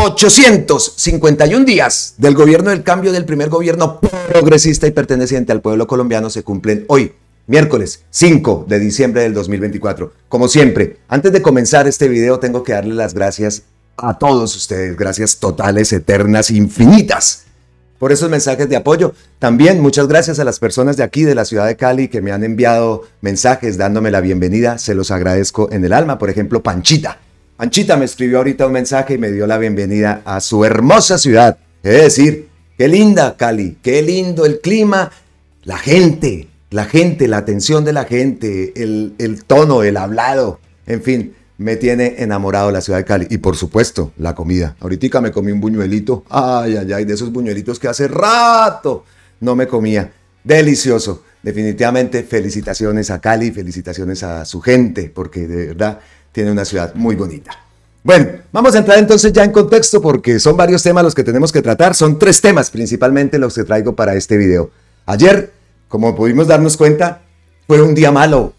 851 días del gobierno del cambio, del primer gobierno progresista y perteneciente al pueblo colombiano se cumplen hoy, miércoles 5 de diciembre del 2024. Como siempre, antes de comenzar este video tengo que darle las gracias a todos ustedes, gracias totales, eternas, infinitas, por esos mensajes de apoyo. También muchas gracias a las personas de aquí, de la ciudad de Cali, que me han enviado mensajes dándome la bienvenida, se los agradezco en el alma. Por ejemplo, Panchita me escribió ahorita un mensaje y me dio la bienvenida a su hermosa ciudad. Es decir, qué linda Cali, qué lindo el clima, la gente, la atención de la gente, el tono, el hablado, en fin, me tiene enamorado la ciudad de Cali. Y por supuesto, la comida. Ahorita me comí un buñuelito, ay, de esos buñuelitos que hace rato no me comía. Delicioso. Definitivamente felicitaciones a Cali, felicitaciones a su gente, porque de verdad tiene una ciudad muy bonita. Bueno, vamos a entrar entonces ya en contexto porque son varios temas los que tenemos que tratar. Son 3 temas principalmente los que traigo para este video. Ayer, como pudimos darnos cuenta, fue un día malo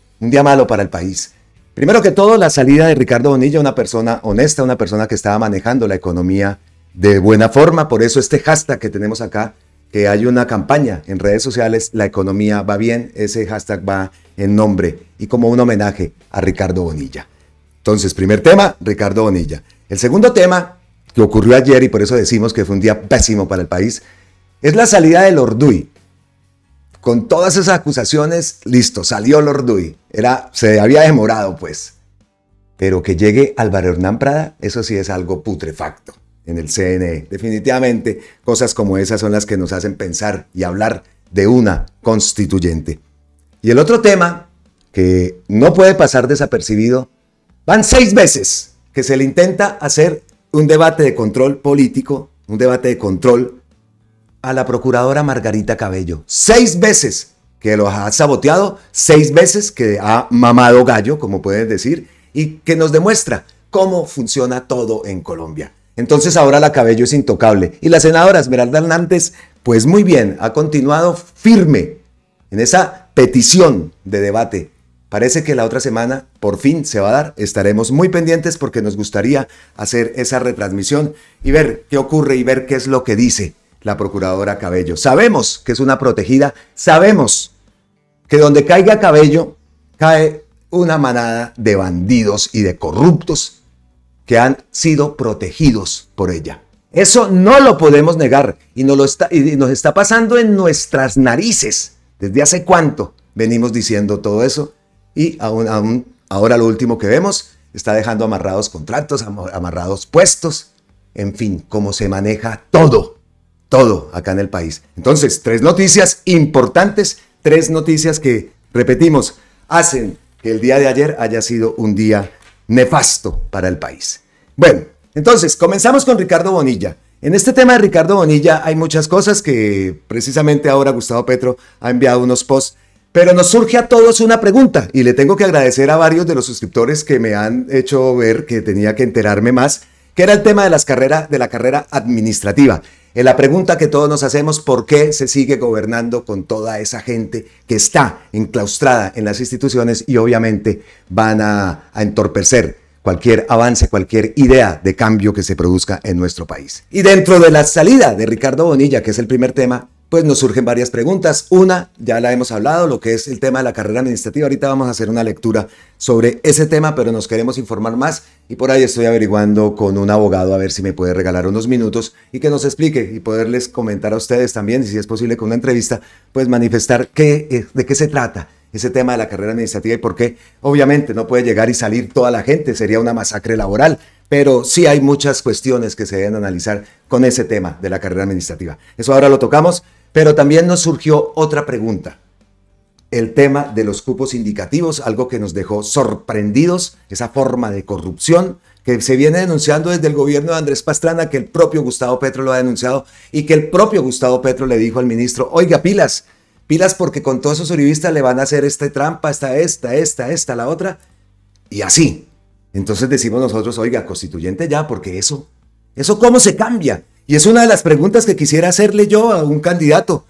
para el país. Primero que todo, la salida de Ricardo Bonilla, una persona honesta, una persona que estaba manejando la economía de buena forma. Por eso este hashtag que tenemos acá, que hay una campaña en redes sociales, la economía va bien, ese hashtag va en nombre y como un homenaje a Ricardo Bonilla. Entonces, primer tema, Ricardo Bonilla. El segundo tema, que ocurrió ayer y por eso decimos que fue un día pésimo para el país, es la salida del Orduy. Con todas esas acusaciones, listo, salió el Orduy. Se había demorado, pues. Pero que llegue Álvaro Hernán Prada, eso sí es algo putrefacto en el CNE. Definitivamente, cosas como esas son las que nos hacen pensar y hablar de una constituyente. Y el otro tema, que no puede pasar desapercibido, van 6 veces que se le intenta hacer un debate de control político, un debate de control a la procuradora Margarita Cabello. 6 veces que lo ha saboteado, 6 veces que ha mamado gallo, como pueden decir, y que nos demuestra cómo funciona todo en Colombia. Entonces ahora la Cabello es intocable. Y la senadora Esmeralda Hernández, pues muy bien, ha continuado firme en esa petición de debate. Parece que la otra semana por fin se va a dar. Estaremos muy pendientes porque nos gustaría hacer esa retransmisión y ver qué ocurre y ver qué es lo que dice la procuradora Cabello. Sabemos que es una protegida, sabemos que donde caiga Cabello cae una manada de bandidos y de corruptos que han sido protegidos por ella. Eso no lo podemos negar y nos está pasando en nuestras narices. ¿Desde hace cuánto venimos diciendo todo eso? Y aún ahora lo último que vemos está dejando amarrados contratos, amarrados puestos, en fin, cómo se maneja todo acá en el país. Entonces, 3 noticias importantes, 3 noticias que, repetimos, hacen que el día de ayer haya sido un día nefasto para el país. Bueno, entonces, comenzamos con Ricardo Bonilla. En este tema de Ricardo Bonilla hay muchas cosas que precisamente ahora Gustavo Petro ha enviado unos posts. Pero nos surge a todos una pregunta y le tengo que agradecer a varios de los suscriptores que me han hecho ver que tenía que enterarme más, que era el tema de la carrera administrativa. La pregunta que todos nos hacemos, ¿por qué se sigue gobernando con toda esa gente que está enclaustrada en las instituciones y obviamente van a entorpecer cualquier avance, cualquier idea de cambio que se produzca en nuestro país? Y dentro de la salida de Ricardo Bonilla, que es el primer tema, pues nos surgen varias preguntas. Una, ya la hemos hablado, lo que es el tema de la carrera administrativa. Ahorita vamos a hacer una lectura sobre ese tema, pero nos queremos informar más y por ahí estoy averiguando con un abogado a ver si me puede regalar unos minutos y que nos explique y poderles comentar a ustedes también, y si es posible con una entrevista, pues manifestar de qué se trata ese tema de la carrera administrativa y por qué. Obviamente no puede llegar y salir toda la gente, sería una masacre laboral, pero sí hay muchas cuestiones que se deben analizar con ese tema de la carrera administrativa. Eso ahora lo tocamos. Pero también nos surgió otra pregunta, el tema de los cupos indicativos, algo que nos dejó sorprendidos, esa forma de corrupción que se viene denunciando desde el gobierno de Andrés Pastrana, que el propio Gustavo Petro lo ha denunciado y que el propio Gustavo Petro le dijo al ministro, oiga, pilas porque con todos esos uribistas le van a hacer esta trampa, esta, la otra, y así. Entonces decimos nosotros, oiga, constituyente ya, porque eso ¿cómo se cambia? Y es una de las preguntas que quisiera hacerle yo a un candidato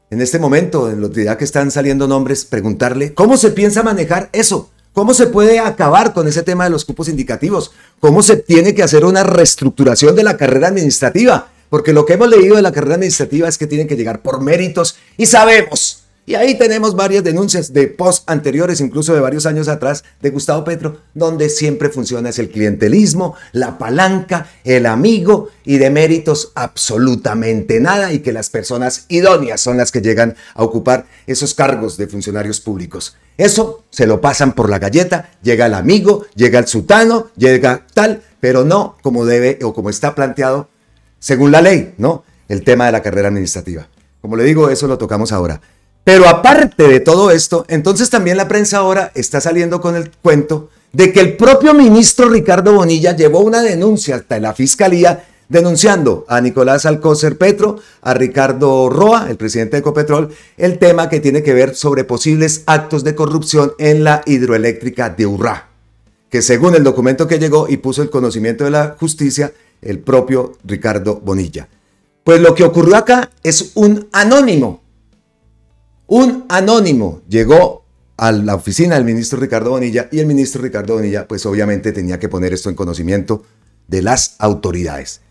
en este momento, en los días que están saliendo nombres, preguntarle cómo se piensa manejar eso, ¿Cómo se puede acabar con ese tema de los cupos indicativos? ¿Cómo se tiene que hacer una reestructuración de la carrera administrativa? Porque lo que hemos leído de la carrera administrativa es que tienen que llegar por méritos y sabemos. Y ahí tenemos varias denuncias de post anteriores, incluso de varios años atrás, de Gustavo Petro, donde siempre funciona es el clientelismo, la palanca, el amigo y de méritos absolutamente nada y que las personas idóneas son las que llegan a ocupar esos cargos de funcionarios públicos. Eso se lo pasan por la galleta, llega el amigo, llega el sutano, llega tal, pero no como debe o como está planteado según la ley, ¿no? El tema de la carrera administrativa. Como le digo, eso lo tocamos ahora. Pero aparte de todo esto, entonces también la prensa ahora está saliendo con el cuento de que el propio ministro Ricardo Bonilla llevó una denuncia hasta la fiscalía denunciando a Nicolás Alcocer Petro, a Ricardo Roa, el presidente de Ecopetrol, el tema que tiene que ver sobre posibles actos de corrupción en la hidroeléctrica de Urrá, que según el documento que llegó y puso el conocimiento de la justicia, el propio Ricardo Bonilla. Pues lo que ocurrió acá es un anónimo. Un anónimo llegó a la oficina del ministro Ricardo Bonilla y el ministro Ricardo Bonilla pues obviamente tenía que poner esto en conocimiento de las autoridades.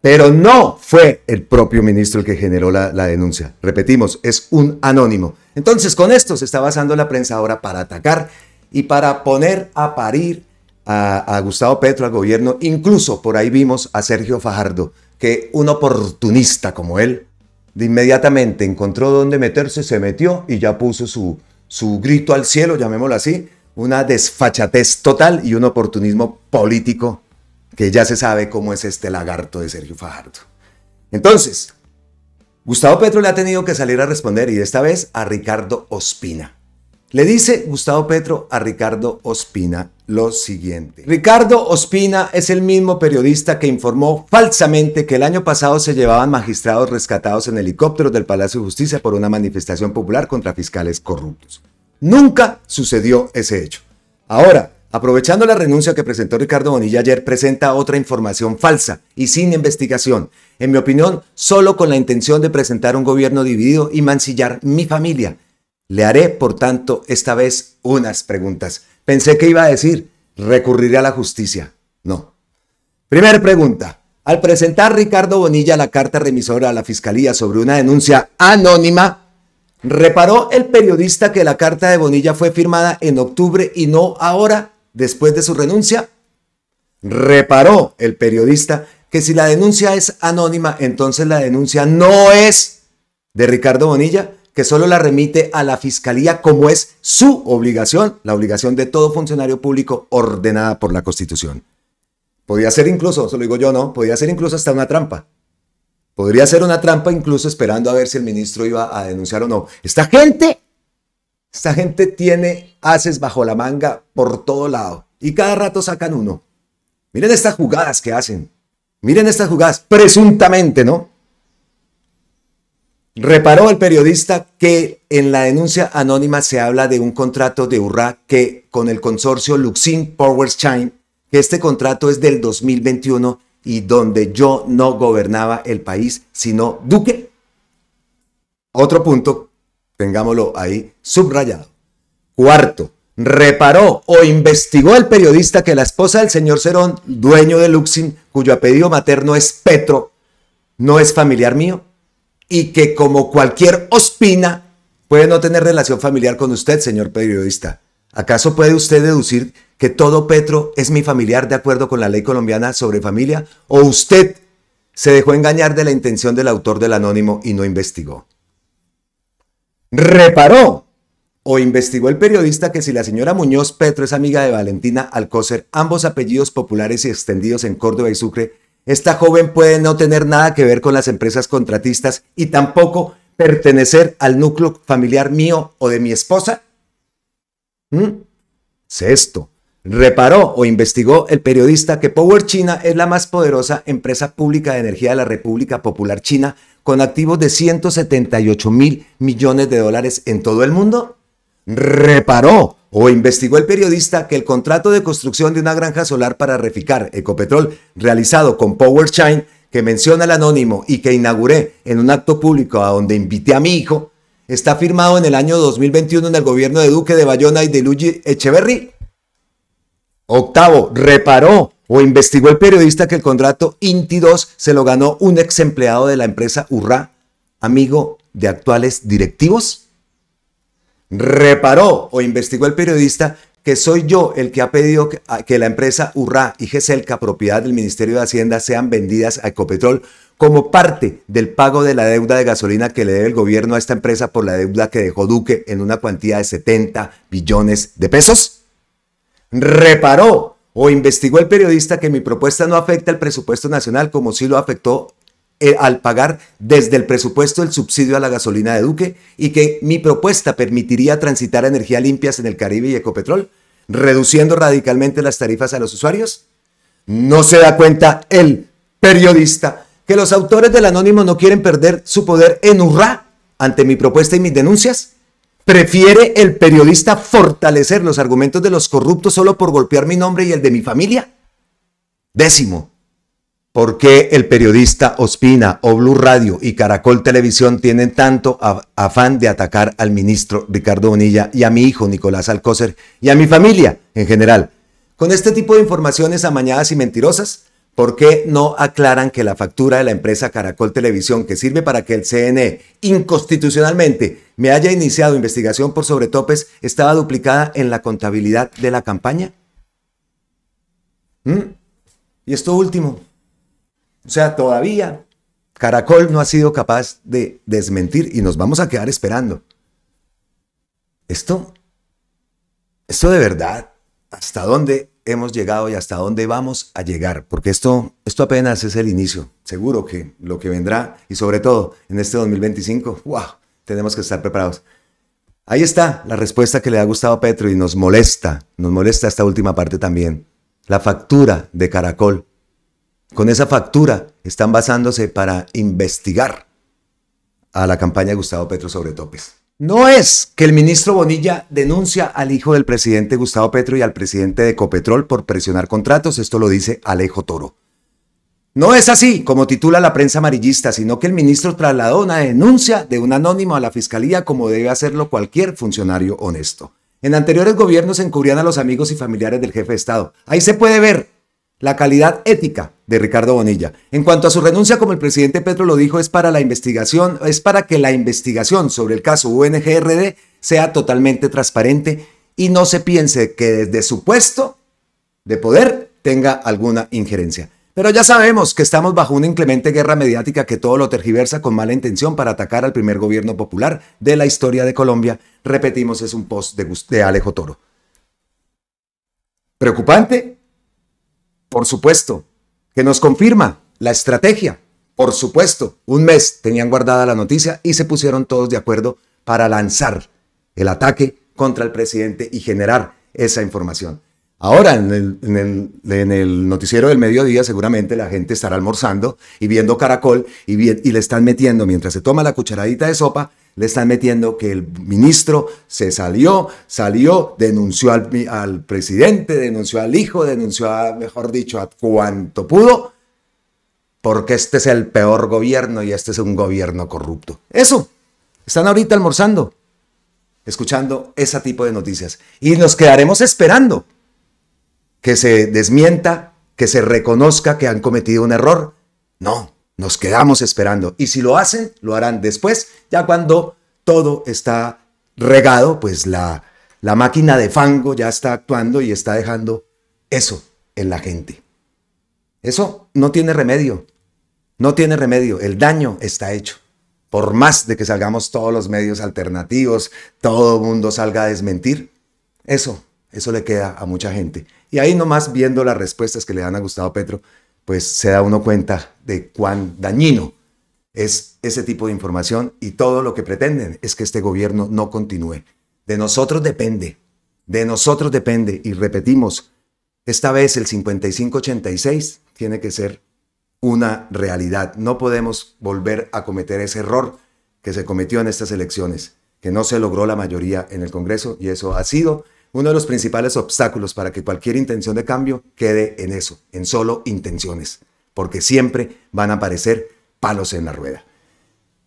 Pero no fue el propio ministro el que generó la denuncia. Repetimos, es un anónimo. Entonces con esto se está basando la prensa ahora para atacar y para poner a parir a Gustavo Petro, al gobierno. Incluso por ahí vimos a Sergio Fajardo, que un oportunista como él, de inmediatamente encontró dónde meterse, se metió y ya puso su grito al cielo, llamémoslo así, una desfachatez total y un oportunismo político que ya se sabe cómo es este lagarto de Sergio Fajardo. Entonces, Gustavo Petro le ha tenido que salir a responder y esta vez a Ricardo Ospina. Le dice Gustavo Petro a Ricardo Ospina lo siguiente. Ricardo Ospina es el mismo periodista que informó falsamente que el año pasado se llevaban magistrados rescatados en helicópteros del Palacio de Justicia por una manifestación popular contra fiscales corruptos. Nunca sucedió ese hecho. Ahora, aprovechando la renuncia que presentó Ricardo Bonilla ayer, presenta otra información falsa y sin investigación. En mi opinión, solo con la intención de presentar un gobierno dividido y mancillar mi familia. Le haré, por tanto, esta vez unas preguntas. Pensé que iba a decir, recurriré a la justicia. No. Primera pregunta. Al presentar Ricardo Bonilla la carta remisora a la Fiscalía sobre una denuncia anónima, ¿reparó el periodista que la carta de Bonilla fue firmada en octubre y no ahora, después de su renuncia? ¿Reparó el periodista que si la denuncia es anónima, entonces la denuncia no es de Ricardo Bonilla, que solo la remite a la Fiscalía como es su obligación, la obligación de todo funcionario público ordenada por la Constitución? Podría ser incluso, eso lo digo yo, no, podría ser incluso hasta una trampa. Podría ser una trampa incluso esperando a ver si el ministro iba a denunciar o no. Esta gente tiene ases bajo la manga por todo lado y cada rato sacan uno. Miren estas jugadas que hacen. Miren estas jugadas, presuntamente, ¿no? Reparó el periodista que en la denuncia anónima se habla de un contrato de Urrá que con el consorcio Luxin Powershine, que este contrato es del 2021 y donde yo no gobernaba el país, sino Duque. Otro punto, tengámoslo ahí subrayado. Cuarto, reparó o investigó el periodista que la esposa del señor Cerón, dueño de Luxin, cuyo apellido materno es Petro, no es familiar mío. Y que como cualquier Ospina puede no tener relación familiar con usted, señor periodista. ¿Acaso puede usted deducir que todo Petro es mi familiar de acuerdo con la ley colombiana sobre familia? ¿O usted se dejó engañar de la intención del autor del anónimo y no investigó? ¿Reparó o investigó el periodista que si la señora Muñoz Petro es amiga de Valentina Alcocer, ambos apellidos populares y extendidos en Córdoba y Sucre, esta joven puede no tener nada que ver con las empresas contratistas y tampoco pertenecer al núcleo familiar mío o de mi esposa? Sexto, reparó o investigó el periodista que Power China es la más poderosa empresa pública de energía de la República Popular China con activos de 178.000 millones de dólares en todo el mundo. Reparó o investigó el periodista que el contrato de construcción de una granja solar para Reficar, Ecopetrol, realizado con Powershine, que menciona el anónimo y que inauguré en un acto público a donde invité a mi hijo, está firmado en el año 2021 en el gobierno de Duque, de Bayona y de Luigi Echeverry. Octavo, reparó o investigó el periodista que el contrato INTI 2 se lo ganó un ex empleado de la empresa Urrá, amigo de actuales directivos. Reparó o investigó el periodista que soy yo el que ha pedido que la empresa Urrá y GESELCA, propiedad del Ministerio de Hacienda, sean vendidas a Ecopetrol como parte del pago de la deuda de gasolina que le debe el gobierno a esta empresa por la deuda que dejó Duque en una cuantía de 70 billones de pesos. Reparó o investigó el periodista que mi propuesta no afecta al presupuesto nacional como sí lo afectó al pagar desde el presupuesto el subsidio a la gasolina de Duque y que mi propuesta permitiría transitar energías limpias en el Caribe y Ecopetrol, reduciendo radicalmente las tarifas a los usuarios. ¿No se da cuenta el periodista que los autores del Anónimo no quieren perder su poder en Urrá ante mi propuesta y mis denuncias? ¿Prefiere el periodista fortalecer los argumentos de los corruptos solo por golpear mi nombre y el de mi familia? Décimo, ¿por qué el periodista Ospina o Blue Radio y Caracol Televisión tienen tanto afán de atacar al ministro Ricardo Bonilla y a mi hijo Nicolás Alcócer y a mi familia en general? Con este tipo de informaciones amañadas y mentirosas, ¿por qué no aclaran que la factura de la empresa Caracol Televisión, que sirve para que el CNE inconstitucionalmente me haya iniciado investigación por sobretopes, estaba duplicada en la contabilidad de la campaña? Y esto último, o sea, todavía Caracol no ha sido capaz de desmentir y nos vamos a quedar esperando. Esto de verdad, ¿hasta dónde hemos llegado y hasta dónde vamos a llegar? Porque esto apenas es el inicio. Seguro que lo que vendrá y sobre todo en este 2025, ¡wow!, tenemos que estar preparados. Ahí está la respuesta que le ha gustado a Petro y nos molesta esta última parte también. La factura de Caracol. Con esa factura están basándose para investigar a la campaña de Gustavo Petro sobre topes. No es que el ministro Bonilla denuncia al hijo del presidente Gustavo Petro y al presidente de Ecopetrol por presionar contratos, esto lo dice Alejo Toro. No es así, como titula la prensa amarillista, sino que el ministro trasladó una denuncia de un anónimo a la fiscalía como debe hacerlo cualquier funcionario honesto. En anteriores gobiernos se encubrían a los amigos y familiares del jefe de Estado. Ahí se puede ver la calidad ética de Ricardo Bonilla. En cuanto a su renuncia, como el presidente Petro lo dijo, es para que la investigación sobre el caso UNGRD sea totalmente transparente y no se piense que desde su puesto de poder tenga alguna injerencia. Pero ya sabemos que estamos bajo una inclemente guerra mediática que todo lo tergiversa con mala intención para atacar al primer gobierno popular de la historia de Colombia. Repetimos, es un post de Alejo Toro. ¿Preocupante? Por supuesto. ¿Que nos confirma la estrategia? Por supuesto. Un mes tenían guardada la noticia y se pusieron todos de acuerdo para lanzar el ataque contra el presidente y generar esa información. Ahora, en el noticiero del mediodía, seguramente la gente estará almorzando y viendo Caracol y le están metiendo, mientras se toma la cucharadita de sopa, le están metiendo que el ministro se salió, denunció al presidente, denunció al hijo, denunció mejor dicho, a cuanto pudo, porque este es el peor gobierno y este es un gobierno corrupto. Eso, están ahorita almorzando, escuchando ese tipo de noticias. Y nos quedaremos esperando que se desmienta, que se reconozca que han cometido un error. No, nos quedamos esperando. Y si lo hacen, lo harán después, ya cuando todo está regado, pues la máquina de fango ya está actuando y está dejando eso en la gente. Eso no tiene remedio. No tiene remedio. El daño está hecho. Por más de que salgamos todos los medios alternativos, todo el mundo salga a desmentir, eso le queda a mucha gente. Y ahí nomás viendo las respuestas que le dan a Gustavo Petro, pues se da uno cuenta de cuán dañino es ese tipo de información y todo lo que pretenden es que este gobierno no continúe. De nosotros depende, y repetimos, esta vez el 55-86 tiene que ser una realidad. No podemos volver a cometer ese error que se cometió en estas elecciones, que no se logró la mayoría en el Congreso y eso ha sido uno de los principales obstáculos para que cualquier intención de cambio quede en eso, en solo intenciones, porque siempre van a aparecer palos en la rueda.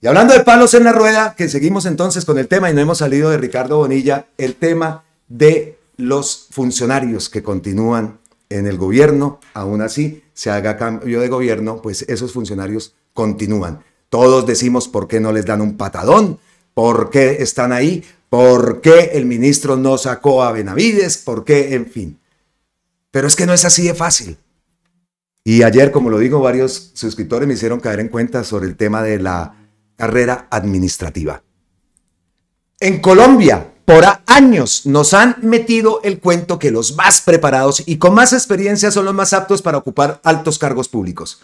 Y hablando de palos en la rueda, que seguimos entonces con el tema y no hemos salido de Ricardo Bonilla, el tema de los funcionarios que continúan en el gobierno, aún así se haga cambio de gobierno, pues esos funcionarios continúan. Todos decimos por qué no les dan un patadón, por qué están ahí, por qué el ministro no sacó a Benavides, por qué, en fin. Pero es que no es así de fácil. Y ayer, como lo digo, varios suscriptores me hicieron caer en cuenta sobre el tema de la carrera administrativa. En Colombia, por años, nos han metido el cuento que los más preparados y con más experiencia son los más aptos para ocupar altos cargos públicos.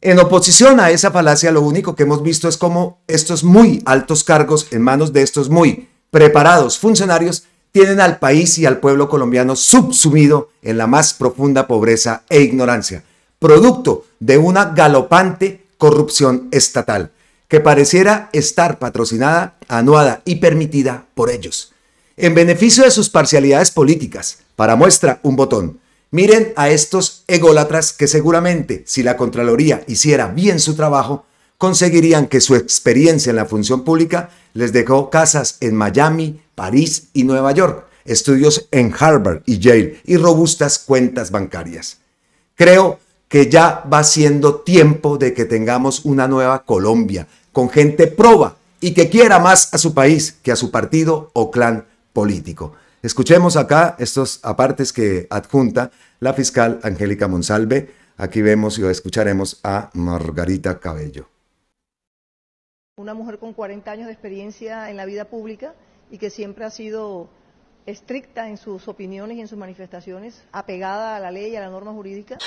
En oposición a esa falacia, lo único que hemos visto es cómo estos muy altos cargos en manos de estos muy preparados funcionarios tienen al país y al pueblo colombiano subsumido en la más profunda pobreza e ignorancia, producto de una galopante corrupción estatal, que pareciera estar patrocinada, anuada y permitida por ellos, en beneficio de sus parcialidades políticas. Para muestra, un botón. Miren a estos ególatras que seguramente, si la Contraloría hiciera bien su trabajo, conseguirían que su experiencia en la función pública les dejó casas en Miami, París y Nueva York, estudios en Harvard y Yale y robustas cuentas bancarias. Creo que ya va siendo tiempo de que tengamos una nueva Colombia, con gente proba y que quiera más a su país que a su partido o clan político. Escuchemos acá estos apartes que adjunta la fiscal Angélica Monsalve. Aquí vemos y escucharemos a Margarita Cabello. Una mujer con 40 años de experiencia en la vida pública y que siempre ha sido estricta en sus opiniones y en sus manifestaciones, apegada a la ley y a la norma jurídica.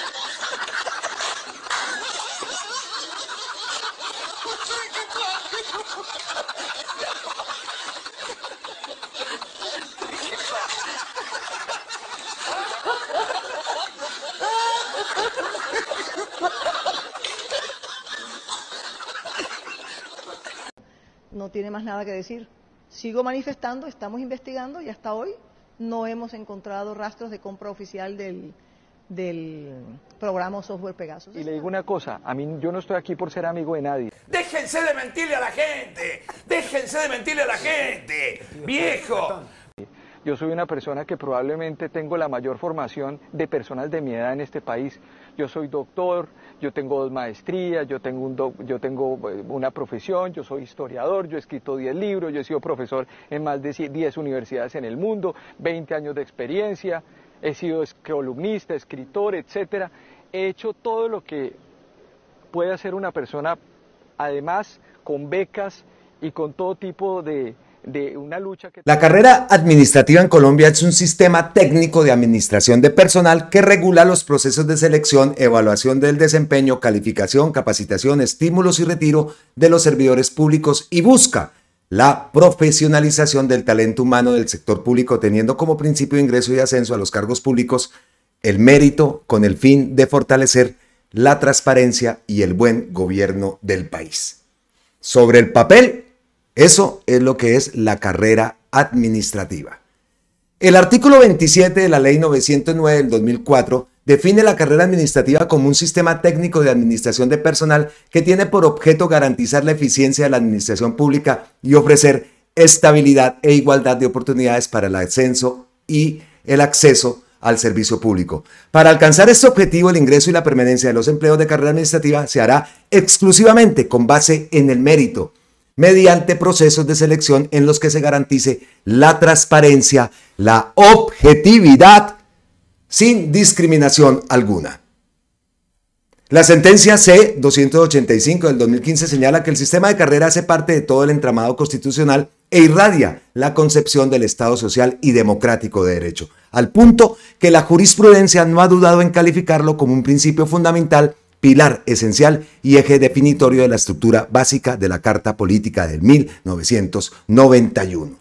No tiene más nada que decir. Sigo manifestando, estamos investigando y hasta hoy no hemos encontrado rastros de compra oficial del programa software Pegasus. Y le digo una cosa, yo no estoy aquí por ser amigo de nadie. Déjense de mentirle a la gente, déjense de mentirle a la gente, viejo. Yo soy una persona que probablemente tengo la mayor formación de personas de mi edad en este país. Yo soy doctor, yo tengo 2 maestrías, yo tengo una profesión, yo soy historiador, yo he escrito 10 libros, yo he sido profesor en más de 10 universidades en el mundo, 20 años de experiencia, he sido columnista, escritor, etcétera. He hecho todo lo que puede hacer una persona, además con becas y con todo tipo de una lucha que... La carrera administrativa en Colombia es un sistema técnico de administración de personal que regula los procesos de selección, evaluación del desempeño, calificación, capacitación, estímulos y retiro de los servidores públicos y busca la profesionalización del talento humano del sector público, teniendo como principio de ingreso y ascenso a los cargos públicos el mérito con el fin de fortalecer la transparencia y el buen gobierno del país. Sobre el papel, eso es lo que es la carrera administrativa. El artículo 27 de la Ley 909 del 2004 define la carrera administrativa como un sistema técnico de administración de personal que tiene por objeto garantizar la eficiencia de la administración pública y ofrecer estabilidad e igualdad de oportunidades para el ascenso y el acceso al servicio público. Para alcanzar este objetivo, el ingreso y la permanencia de los empleos de carrera administrativa se hará exclusivamente con base en el mérito, mediante procesos de selección en los que se garantice la transparencia, la objetividad, sin discriminación alguna. La sentencia C-285 del 2015 señala que el sistema de carrera hace parte de todo el entramado constitucional e irradia la concepción del Estado social y democrático de derecho, al punto que la jurisprudencia no ha dudado en calificarlo como un principio fundamental, pilar esencial y eje definitorio de la estructura básica de la Carta Política del 1991.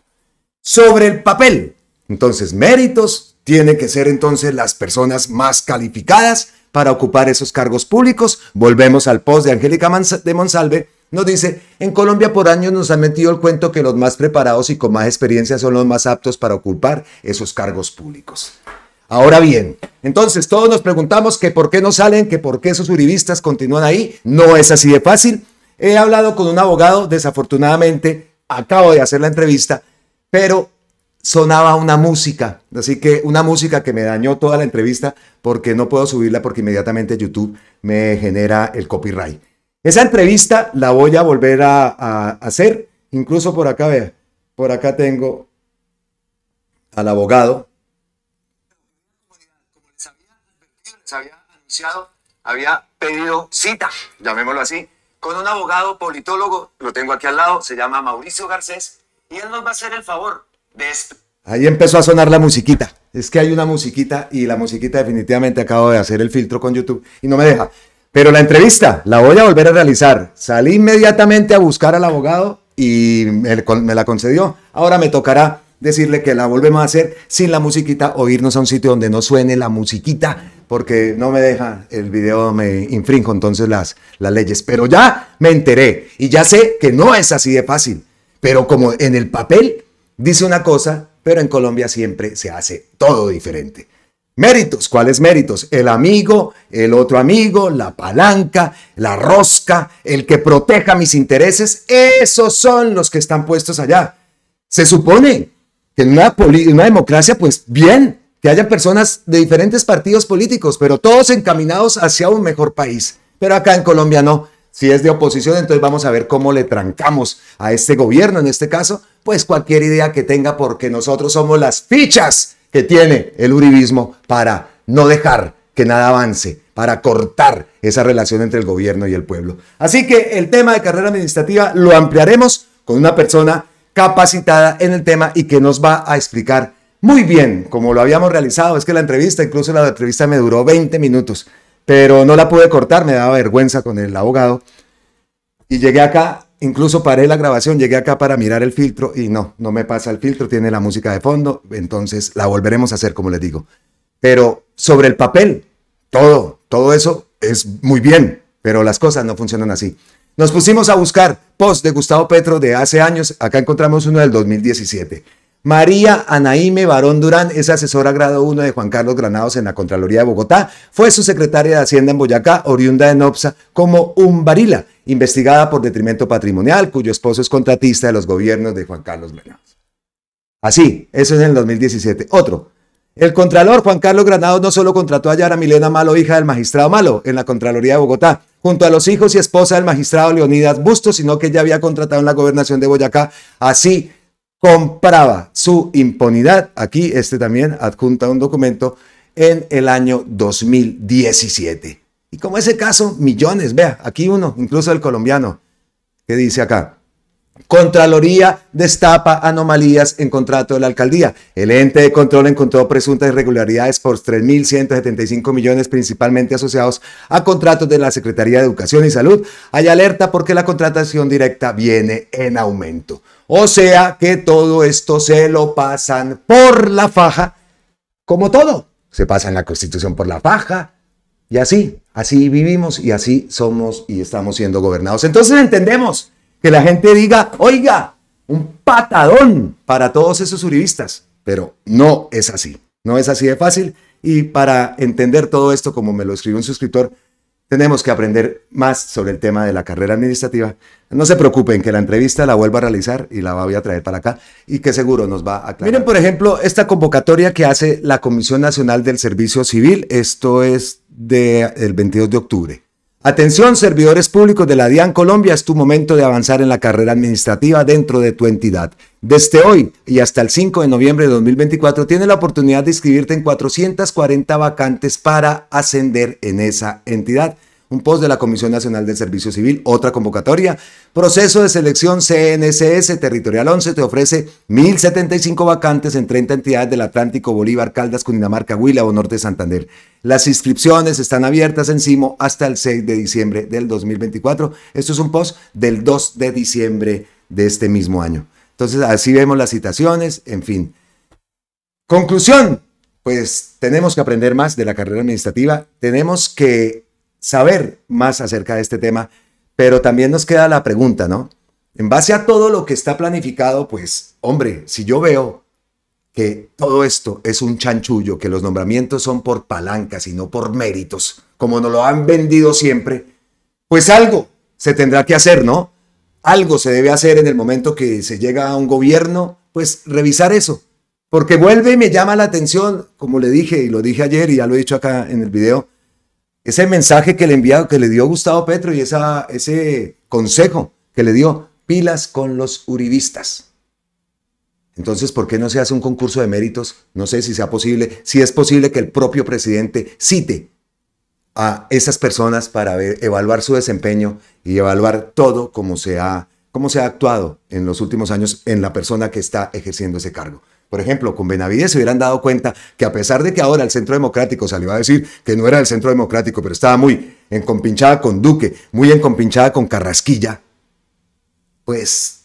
Sobre el papel, entonces, méritos tienen que ser entonces las personas más calificadas para ocupar esos cargos públicos. Volvemos al post de Angélica de Monsalve. Nos dice, en Colombia por años nos han metido el cuento que los más preparados y con más experiencia son los más aptos para ocupar esos cargos públicos. Ahora bien, entonces todos nos preguntamos que por qué no salen, que por qué esos uribistas continúan ahí. No es así de fácil. He hablado con un abogado, desafortunadamente, acabo de hacer la entrevista, pero sonaba una música, así que una música que me dañó toda la entrevista porque no puedo subirla porque inmediatamente YouTube me genera el copyright. Esa entrevista la voy a volver a hacer, incluso por acá, vea, por acá tengo al abogado. Como les había anunciado, había pedido cita, llamémoslo así, con un abogado politólogo, lo tengo aquí al lado, se llama Mauricio Garcés, y él nos va a hacer el favor de esto. Ahí empezó a sonar la musiquita. Es que hay una musiquita y la musiquita definitivamente acabo de hacer el filtro con YouTube y no me deja. Pero la entrevista la voy a volver a realizar. Salí inmediatamente a buscar al abogado y me la concedió. Ahora me tocará decirle que la volvemos a hacer sin la musiquita o irnos a un sitio donde no suene la musiquita porque no me deja, el video me infrinjo entonces las leyes. Pero ya me enteré y ya sé que no es así de fácil. Pero como en el papel dice una cosa, pero en Colombia siempre se hace todo diferente. Méritos, ¿cuáles méritos? El amigo, el otro amigo, la palanca, la rosca, el que proteja mis intereses, esos son los que están puestos allá. Se supone que en una democracia, pues bien, que haya personas de diferentes partidos políticos, pero todos encaminados hacia un mejor país. Pero acá en Colombia no. Si es de oposición, entonces vamos a ver cómo le trancamos a este gobierno, en este caso, pues cualquier idea que tenga, porque nosotros somos las fichas que tiene el uribismo para no dejar que nada avance, para cortar esa relación entre el gobierno y el pueblo. Así que el tema de carrera administrativa lo ampliaremos con una persona capacitada en el tema y que nos va a explicar muy bien cómo lo habíamos realizado. Es que la entrevista, incluso la entrevista me duró 20 minutos. Pero no la pude cortar, me daba vergüenza con el abogado. Y llegué acá, incluso paré la grabación, llegué acá para mirar el filtro y no me pasa el filtro, tiene la música de fondo, entonces la volveremos a hacer como les digo. Pero sobre el papel, todo eso es muy bien, pero las cosas no funcionan así. Nos pusimos a buscar posts de Gustavo Petro de hace años, acá encontramos uno del 2017. María Anaíme Barón Durán es asesora grado 1 de Juan Carlos Granados en la Contraloría de Bogotá. Fue su secretaria de Hacienda en Boyacá, oriunda de Nopsa, como Umbarila, investigada por detrimento patrimonial, cuyo esposo es contratista de los gobiernos de Juan Carlos Granados. Así, eso es en el 2017. Otro. El contralor Juan Carlos Granados no solo contrató a Yara Milena Malo, hija del magistrado Malo, en la Contraloría de Bogotá, junto a los hijos y esposa del magistrado Leonidas Bustos, sino que ella había contratado en la gobernación de Boyacá. Así compraba su impunidad, aquí también adjunta un documento, en el año 2017. Y como ese caso, millones, vea, aquí uno, incluso el colombiano, que dice acá, Contraloría destapa anomalías en contrato de la alcaldía. El ente de control encontró presuntas irregularidades por 3.175 millones, principalmente asociados a contratos de la Secretaría de Educación y Salud. Hay alerta porque la contratación directa viene en aumento. O sea que todo esto se lo pasan por la faja, como todo. Se pasan la Constitución por la faja y así vivimos y así somos y estamos siendo gobernados. Entonces entendemos que la gente diga, oiga, un patadón para todos esos uribistas, pero no es así, no es así de fácil. Y para entender todo esto, como me lo escribió un suscriptor, tenemos que aprender más sobre el tema de la carrera administrativa. No se preocupen que la entrevista la vuelvo a realizar y la voy a traer para acá y que seguro nos va a aclarar. Miren, por ejemplo, esta convocatoria que hace la Comisión Nacional del Servicio Civil, esto es del 22 de octubre. Atención, servidores públicos de la DIAN Colombia, es tu momento de avanzar en la carrera administrativa dentro de tu entidad. Desde hoy y hasta el 5 de noviembre de 2024 tienes la oportunidad de inscribirte en 440 vacantes para ascender en esa entidad. Un post de la Comisión Nacional del Servicio Civil, otra convocatoria. Proceso de selección CNCS Territorial 11 te ofrece 1.075 vacantes en 30 entidades del Atlántico, Bolívar, Caldas, Cundinamarca, Huila o Norte de Santander. Las inscripciones están abiertas en CIMO hasta el 6 de diciembre del 2024. Esto es un post del 2 de diciembre de este mismo año. Entonces, así vemos las citaciones, en fin. Conclusión, pues tenemos que aprender más de la carrera administrativa, tenemos que saber más acerca de este tema, pero también nos queda la pregunta, ¿no? En base a todo lo que está planificado, pues, hombre, si yo veo que todo esto es un chanchullo, que los nombramientos son por palancas y no por méritos, como nos lo han vendido siempre, pues algo se tendrá que hacer, ¿no? Algo se debe hacer en el momento que se llega a un gobierno, pues revisar eso. Porque vuelve y me llama la atención, como le dije y lo dije ayer y ya lo he dicho acá en el video, ese mensaje que le dio Gustavo Petro y ese consejo que le dio, pilas con los uribistas. Entonces, ¿por qué no se hace un concurso de méritos? No sé si sea posible, si es posible que el propio presidente cite a esas personas para evaluar su desempeño y evaluar todo cómo se ha actuado en los últimos años en la persona que está ejerciendo ese cargo. Por ejemplo, con Benavides se hubieran dado cuenta que a pesar de que ahora el Centro Democrático salió a decir que no era el Centro Democrático, pero estaba muy encompinchada con Duque, muy encompinchada con Carrasquilla, pues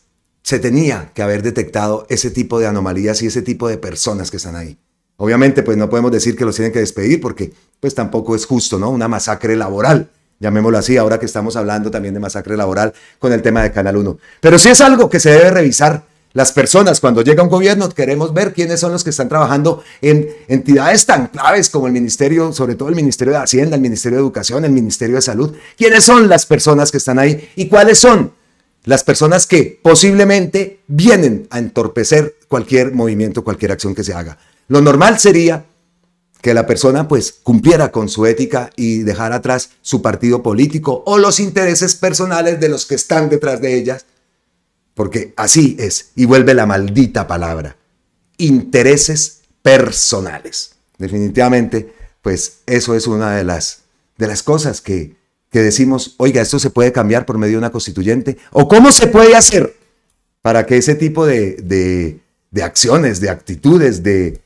se tenía que haber detectado ese tipo de anomalías y ese tipo de personas que están ahí. Obviamente, pues no podemos decir que los tienen que despedir porque pues tampoco es justo, ¿no? Una masacre laboral, llamémoslo así, ahora que estamos hablando también de masacre laboral con el tema de Canal 1. Pero sí es algo que se debe revisar. Las personas, cuando llega un gobierno, queremos ver quiénes son los que están trabajando en entidades tan claves como el Ministerio, sobre todo el Ministerio de Hacienda, el Ministerio de Educación, el Ministerio de Salud. ¿Quiénes son las personas que están ahí y cuáles son las personas que posiblemente vienen a entorpecer cualquier movimiento, cualquier acción que se haga? Lo normal sería que la persona pues cumpliera con su ética y dejara atrás su partido político o los intereses personales de los que están detrás de ellas. Porque así es, y vuelve la maldita palabra, intereses personales. Definitivamente, pues eso es una de las cosas que decimos, oiga, esto se puede cambiar por medio de una constituyente, o cómo se puede hacer para que ese tipo de acciones, de actitudes, de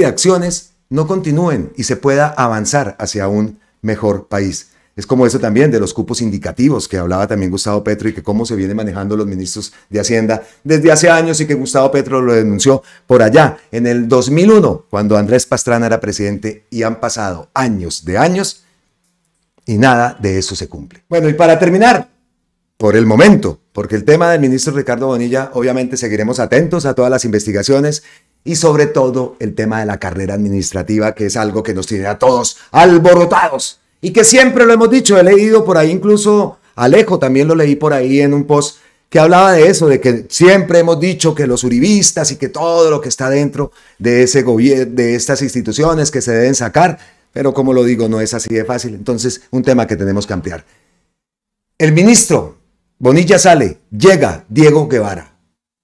acciones no continúen y se pueda avanzar hacia un mejor país. Es como eso también de los cupos indicativos que hablaba también Gustavo Petro y que cómo se viene manejando los ministros de Hacienda desde hace años y que Gustavo Petro lo denunció por allá en el 2001 cuando Andrés Pastrana era presidente y han pasado años de años y nada de eso se cumple. Bueno, y para terminar, por el momento, porque el tema del ministro Ricardo Bonilla, obviamente seguiremos atentos a todas las investigaciones y sobre todo el tema de la carrera administrativa, que es algo que nos tiene a todos alborotados. Y que siempre lo hemos dicho, he leído por ahí, incluso Alejo también lo leí por ahí en un post que hablaba de eso, de que siempre hemos dicho que los uribistas y que todo lo que está dentro de ese gobierno, de estas instituciones que se deben sacar, pero como lo digo, no es así de fácil. Entonces, un tema que tenemos que ampliar. El ministro Bonilla sale, llega Diego Guevara.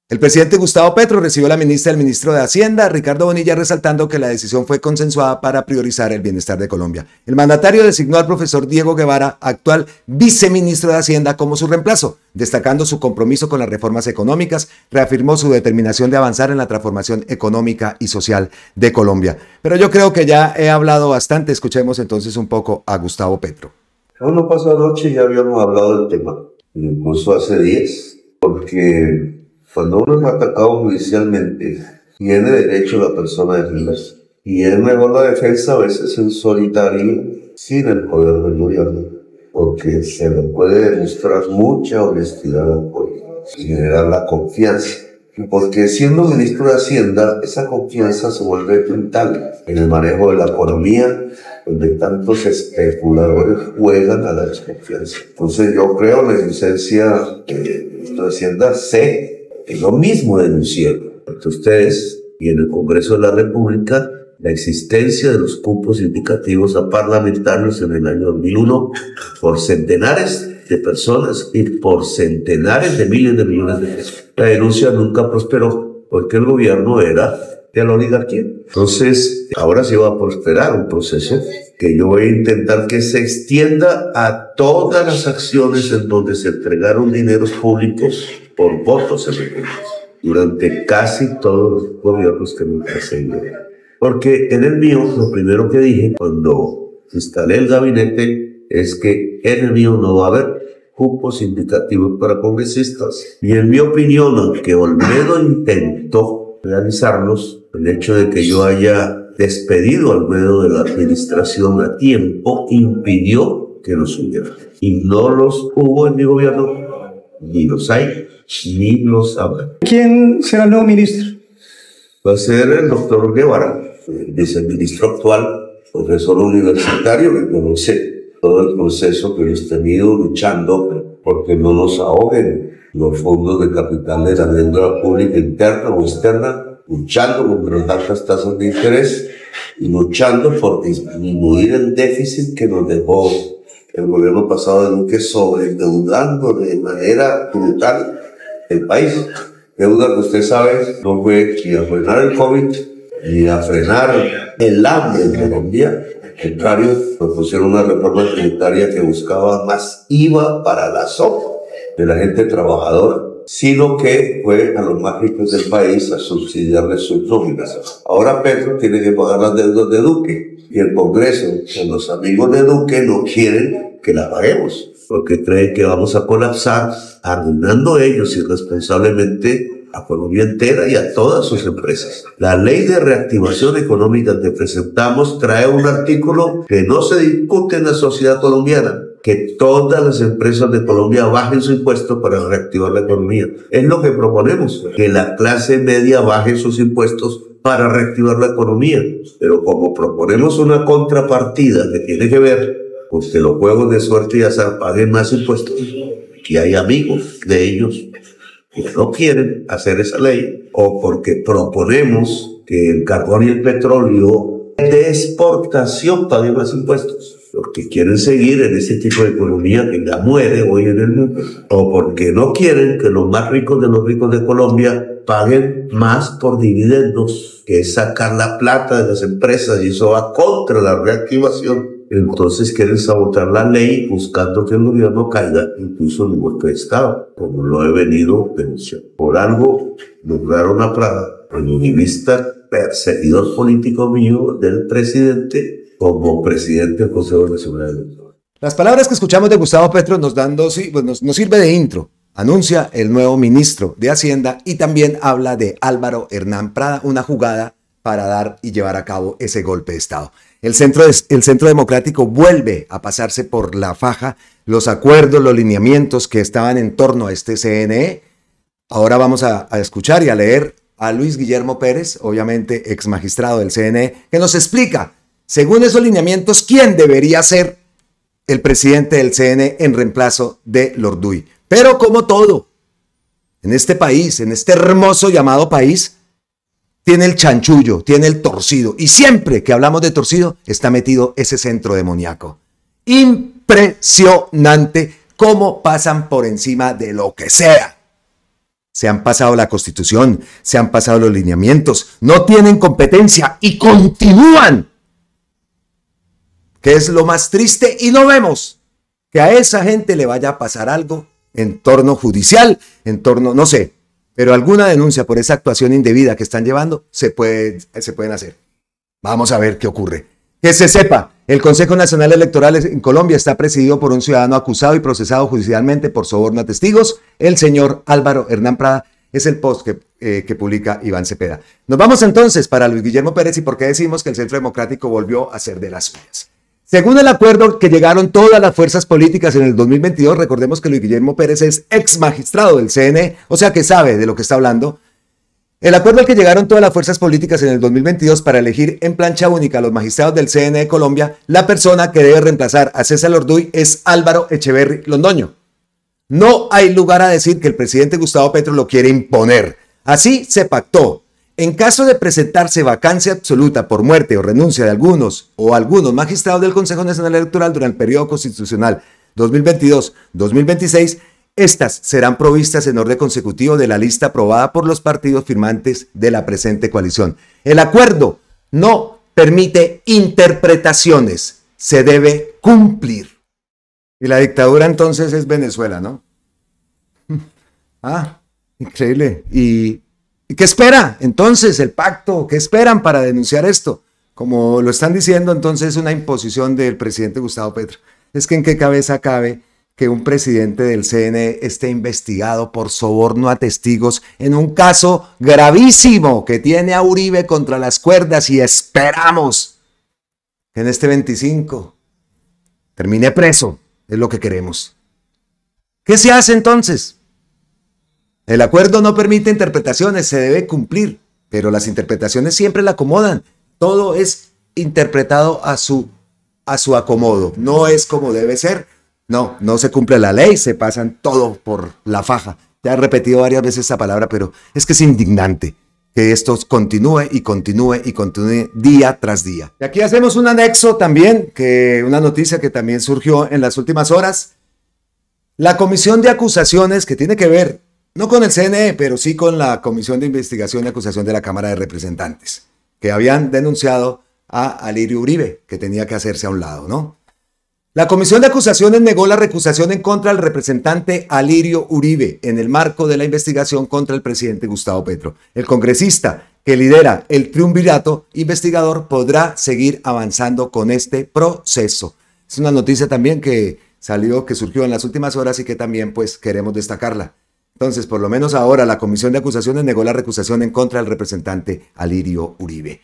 El presidente Gustavo Petro recibió a la ministra del ministro de Hacienda, Ricardo Bonilla, resaltando que la decisión fue consensuada para priorizar el bienestar de Colombia. El mandatario designó al profesor Diego Guevara, actual viceministro de Hacienda, como su reemplazo, destacando su compromiso con las reformas económicas, reafirmó su determinación de avanzar en la transformación económica y social de Colombia. Pero yo creo que ya he hablado bastante, escuchemos entonces un poco a Gustavo Petro. No pasó anoche, ya habíamos hablado del tema, incluso hace días, porque cuando uno es atacado judicialmente, tiene derecho la persona a defenderse. Y es mejor la defensa a veces en solitario, sin el poder del gobierno, porque se le puede demostrar mucha honestidad al pueblo, generar la confianza. Porque siendo ministro de Hacienda, esa confianza se vuelve vital en el manejo de la economía, donde tantos especuladores juegan a la desconfianza. Entonces yo creo en la licencia del ministro de Hacienda, sé que lo mismo denunciaron ante ustedes y en el Congreso de la República la existencia de los cupos indicativos a parlamentarios en el año 2001 por centenares de personas y por centenares de miles de millones de pesos. La denuncia nunca prosperó porque el gobierno era de la oligarquía. Entonces, ahora sí va a prosperar un proceso que yo voy a intentar que se extienda a todas las acciones en donde se entregaron dineros públicos por votos electorales durante casi todos los gobiernos que me precedieron. Porque en el mío, lo primero que dije cuando instalé el gabinete es que en el mío no va a haber cupos indicativos para congresistas. Y en mi opinión, aunque Olmedo intentó realizarlos, el hecho de que yo haya despedido a Olmedo de la administración a tiempo impidió que los hubiera. Y no los hubo en mi gobierno, ni los hay, ni los habrá. ¿Quién será el nuevo ministro? Va a ser el doctor Guevara, el viceministro actual, profesor universitario que conoce todo el proceso que hemos tenido luchando porque no nos ahoguen los fondos de capital de la deuda pública interna o externa luchando contra las altas tasas de interés y luchando por disminuir el déficit que nos dejó el gobierno pasado de Duque, sobreendeudando de manera brutal el país. Deuda que usted sabe no fue ni a frenar el COVID ni a frenar el hambre en Colombia. Al contrario, nos pusieron una reforma tributaria que buscaba más IVA para la sopa de la gente trabajadora, sino que fue a los más ricos del país a subsidiarles sus nóminas. Ahora Petro tiene que pagar las deudas de Duque y el Congreso, los amigos de Duque, no quieren que las paguemos porque creen que vamos a colapsar, arruinando ellos irresponsablemente a Colombia entera y a todas sus empresas. La ley de reactivación económica que presentamos trae un artículo que no se discute en la sociedad colombiana, que todas las empresas de Colombia bajen su impuesto para reactivar la economía. Es lo que proponemos, que la clase media baje sus impuestos para reactivar la economía. Pero como proponemos una contrapartida que tiene que ver con que los juegos de suerte y azar paguen más impuestos, que hay amigos de ellos que no quieren hacer esa ley, o porque proponemos que el carbón y el petróleo de exportación paguen más impuestos, porque quieren seguir en ese tipo de economía que ya muere hoy en el mundo, o porque no quieren que los más ricos de los ricos de Colombia paguen más por dividendos, que es sacar la plata de las empresas, y eso va contra la reactivación. Entonces quieren sabotar la ley buscando que el gobierno caiga incluso en un golpe de Estado, como lo he venido denunciando. Por algo nombraron a Prada, el uribista perseguidor político mío del presidente, como presidente del Consejo Nacional Electoral. Las palabras que escuchamos de Gustavo Petro nos sirve de intro. Anuncia el nuevo ministro de Hacienda y también habla de Álvaro Hernán Prada, una jugada para dar y llevar a cabo ese golpe de Estado. El Centro Democrático vuelve a pasarse por la faja los acuerdos, los lineamientos que estaban en torno a este CNE. Ahora vamos a escuchar y a leer a Luis Guillermo Pérez, obviamente ex magistrado del CNE, que nos explica, según esos lineamientos, quién debería ser el presidente del CNE en reemplazo de Lorduy. Pero como todo, en este país, en este hermoso llamado país, tiene el chanchullo, tiene el torcido. Y siempre que hablamos de torcido, está metido ese centro demoníaco. Impresionante cómo pasan por encima de lo que sea. Se han pasado la Constitución, se han pasado los lineamientos, no tienen competencia y continúan. Que es lo más triste, y no vemos que a esa gente le vaya a pasar algo en torno judicial, en torno, no sé, pero alguna denuncia por esa actuación indebida que están llevando se pueden hacer. Vamos a ver qué ocurre. Que se sepa, el Consejo Nacional Electoral en Colombia está presidido por un ciudadano acusado y procesado judicialmente por soborno a testigos. El señor Álvaro Hernán Prada es el post que publica Iván Cepeda. Nos vamos entonces para Luis Guillermo Pérez y por qué decimos que el Centro Democrático volvió a ser de las suyas. Según el acuerdo que llegaron todas las fuerzas políticas en el 2022, recordemos que Luis Guillermo Pérez es ex magistrado del CNE, o sea que sabe de lo que está hablando. El acuerdo al que llegaron todas las fuerzas políticas en el 2022 para elegir en plancha única a los magistrados del CNE de Colombia, la persona que debe reemplazar a César Lorduy es Álvaro Echeverry Londoño. No hay lugar a decir que el presidente Gustavo Petro lo quiere imponer. Así se pactó. En caso de presentarse vacancia absoluta por muerte o renuncia de algunos magistrados del Consejo Nacional Electoral durante el periodo constitucional 2022-2026, estas serán provistas en orden consecutivo de la lista aprobada por los partidos firmantes de la presente coalición. El acuerdo no permite interpretaciones, se debe cumplir. Y la dictadura entonces es Venezuela, ¿no? Increíble. ¿Y qué espera entonces el pacto? ¿Qué esperan para denunciar esto? Como lo están diciendo, entonces es una imposición del presidente Gustavo Petro. Es que en qué cabeza cabe que un presidente del CNE esté investigado por soborno a testigos en un caso gravísimo que tiene a Uribe contra las cuerdas, y esperamos que en este 25 termine preso. Es lo que queremos. ¿Qué se hace entonces? El acuerdo no permite interpretaciones, se debe cumplir, pero las interpretaciones siempre la acomodan. Todo es interpretado a su acomodo, no es como debe ser. No se cumple la ley, se pasan todo por la faja. Ya he repetido varias veces esa palabra, pero es que es indignante. que esto continúe y continúe y continúe día tras día. Y aquí hacemos un anexo también, una noticia que también surgió en las últimas horas. La comisión de acusaciones que tiene que ver, no con el CNE, pero sí con la Comisión de Investigación y Acusación de la Cámara de Representantes, que habían denunciado a Alirio Uribe, que tenía que hacerse a un lado, ¿no? La Comisión de Acusaciones negó la recusación en contra del representante Alirio Uribe en el marco de la investigación contra el presidente Gustavo Petro. El congresista que lidera el triunvirato investigador podrá seguir avanzando con este proceso. Es una noticia también que surgió en las últimas horas y que también pues queremos destacarla. Entonces, por lo menos ahora la Comisión de Acusaciones negó la recusación en contra del representante Alirio Uribe.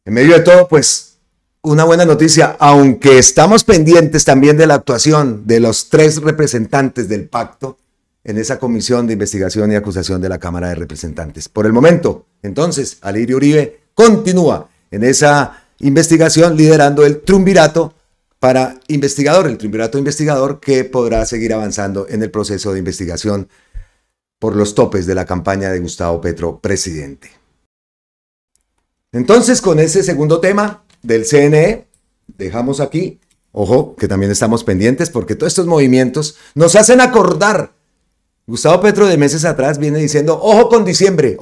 En medio de todo, pues, una buena noticia, aunque estamos pendientes también de la actuación de los 3 representantes del pacto en esa comisión de investigación y acusación de la Cámara de Representantes. Por el momento, entonces, Alirio Uribe continúa en esa investigación liderando el triunvirato el triunvirato investigador que podrá seguir avanzando en el proceso de investigación por los topes de la campaña de Gustavo Petro, presidente. Entonces, con ese segundo tema del CNE, dejamos aquí, ojo, que también estamos pendientes porque todos estos movimientos nos hacen acordar. Gustavo Petro de meses atrás viene diciendo, ojo con diciembre,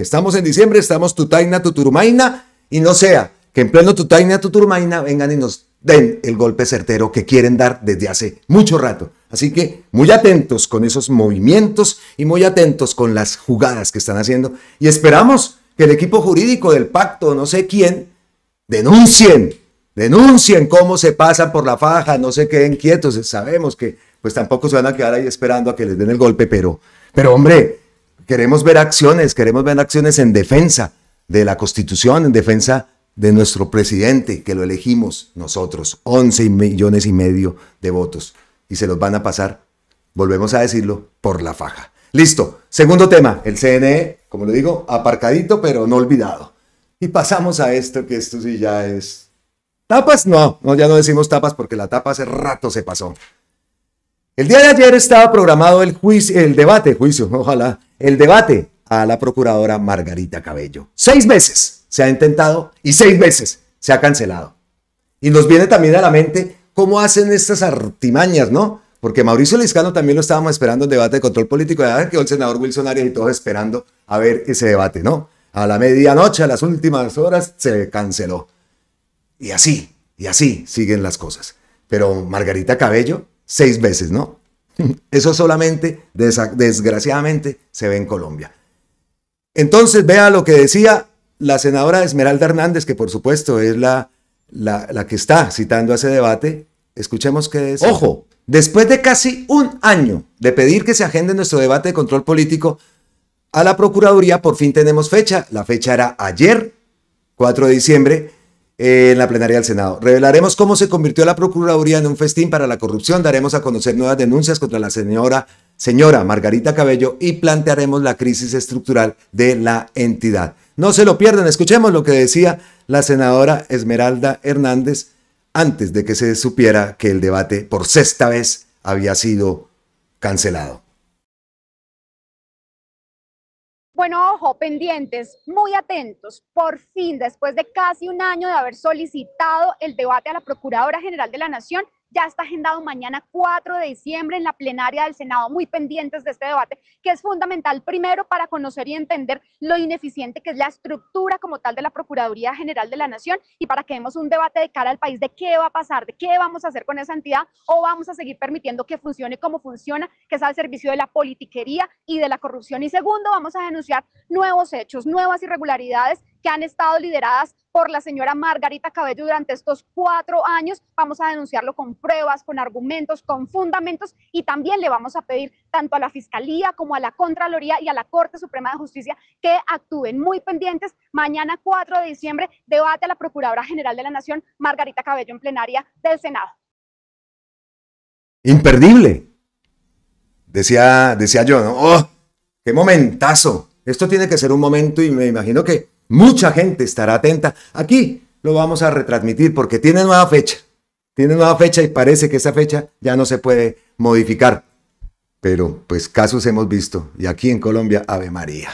estamos en diciembre, estamos tutaina, tuturumaina, y no sea que en pleno tutaina, tuturumaina vengan y nos den el golpe certero que quieren dar desde hace mucho rato. Así que muy atentos con esos movimientos y muy atentos con las jugadas que están haciendo, y esperamos que el equipo jurídico del pacto, no sé quién, denuncien cómo se pasan por la faja, no se queden quietos. Sabemos que pues tampoco se van a quedar ahí esperando a que les den el golpe, pero hombre, queremos ver acciones en defensa de la Constitución, en defensa de nuestro presidente, que lo elegimos nosotros, 11,5 millones de votos, y se los van a pasar, volvemos a decirlo, por la faja. Listo, segundo tema, el CNE, como le digo, aparcadito pero no olvidado. Y pasamos a esto, que esto sí ya es... ¿Tapas? No, ya no decimos tapas porque la tapa hace rato se pasó. El día de ayer estaba programado el debate a la procuradora Margarita Cabello. 6 veces se ha intentado y 6 veces se ha cancelado. Y nos viene también a la mente cómo hacen estas artimañas, ¿no? Porque Mauricio Liscano también lo estábamos esperando en debate de control político, y quedó el senador Wilson Arias y todos esperando a ver ese debate, ¿no? A la medianoche, a las últimas horas, se canceló. Y así siguen las cosas. Pero Margarita Cabello, 6 veces, ¿no? Eso solamente, desgraciadamente, se ve en Colombia. Entonces, vea lo que decía la senadora Esmeralda Hernández, que por supuesto es la que está citando a ese debate. Escuchemos qué decía. Ojo, después de casi un año de pedir que se agende nuestro debate de control político a la Procuraduría, por fin tenemos fecha. La fecha era ayer, 4 de diciembre, en la plenaria del Senado. Revelaremos cómo se convirtió la Procuraduría en un festín para la corrupción, daremos a conocer nuevas denuncias contra la señora Margarita Cabello y plantearemos la crisis estructural de la entidad. No se lo pierdan, escuchemos lo que decía la senadora Esmeralda Hernández antes de que se supiera que el debate por 6ª vez había sido cancelado. Bueno, ojo, pendientes, muy atentos. Por fin, después de casi un año de haber solicitado el debate a la Procuradora General de la Nación, ya está agendado mañana 4 de diciembre en la plenaria del Senado. Muy pendientes de este debate, que es fundamental primero para conocer y entender lo ineficiente que es la estructura como tal de la Procuraduría General de la Nación, y para que demos un debate de cara al país de qué va a pasar, de qué vamos a hacer con esa entidad, o vamos a seguir permitiendo que funcione como funciona, que es al servicio de la politiquería y de la corrupción. Y segundo, vamos a denunciar nuevos hechos, nuevas irregularidades que han estado lideradas por la señora Margarita Cabello durante estos 4 años. Vamos a denunciarlo con pruebas, con argumentos, con fundamentos, y también le vamos a pedir tanto a la Fiscalía como a la Contraloría y a la Corte Suprema de Justicia que actúen. Muy pendientes, mañana 4 de diciembre, debate a la Procuradora General de la Nación, Margarita Cabello, en plenaria del Senado. Imperdible, decía yo, ¿no? ¡Oh, qué momentazo! Esto tiene que ser un momento, y me imagino que mucha gente estará atenta. Aquí lo vamos a retransmitir porque tiene nueva fecha y parece que esa fecha ya no se puede modificar. Pero pues casos hemos visto, y aquí en Colombia, Ave María.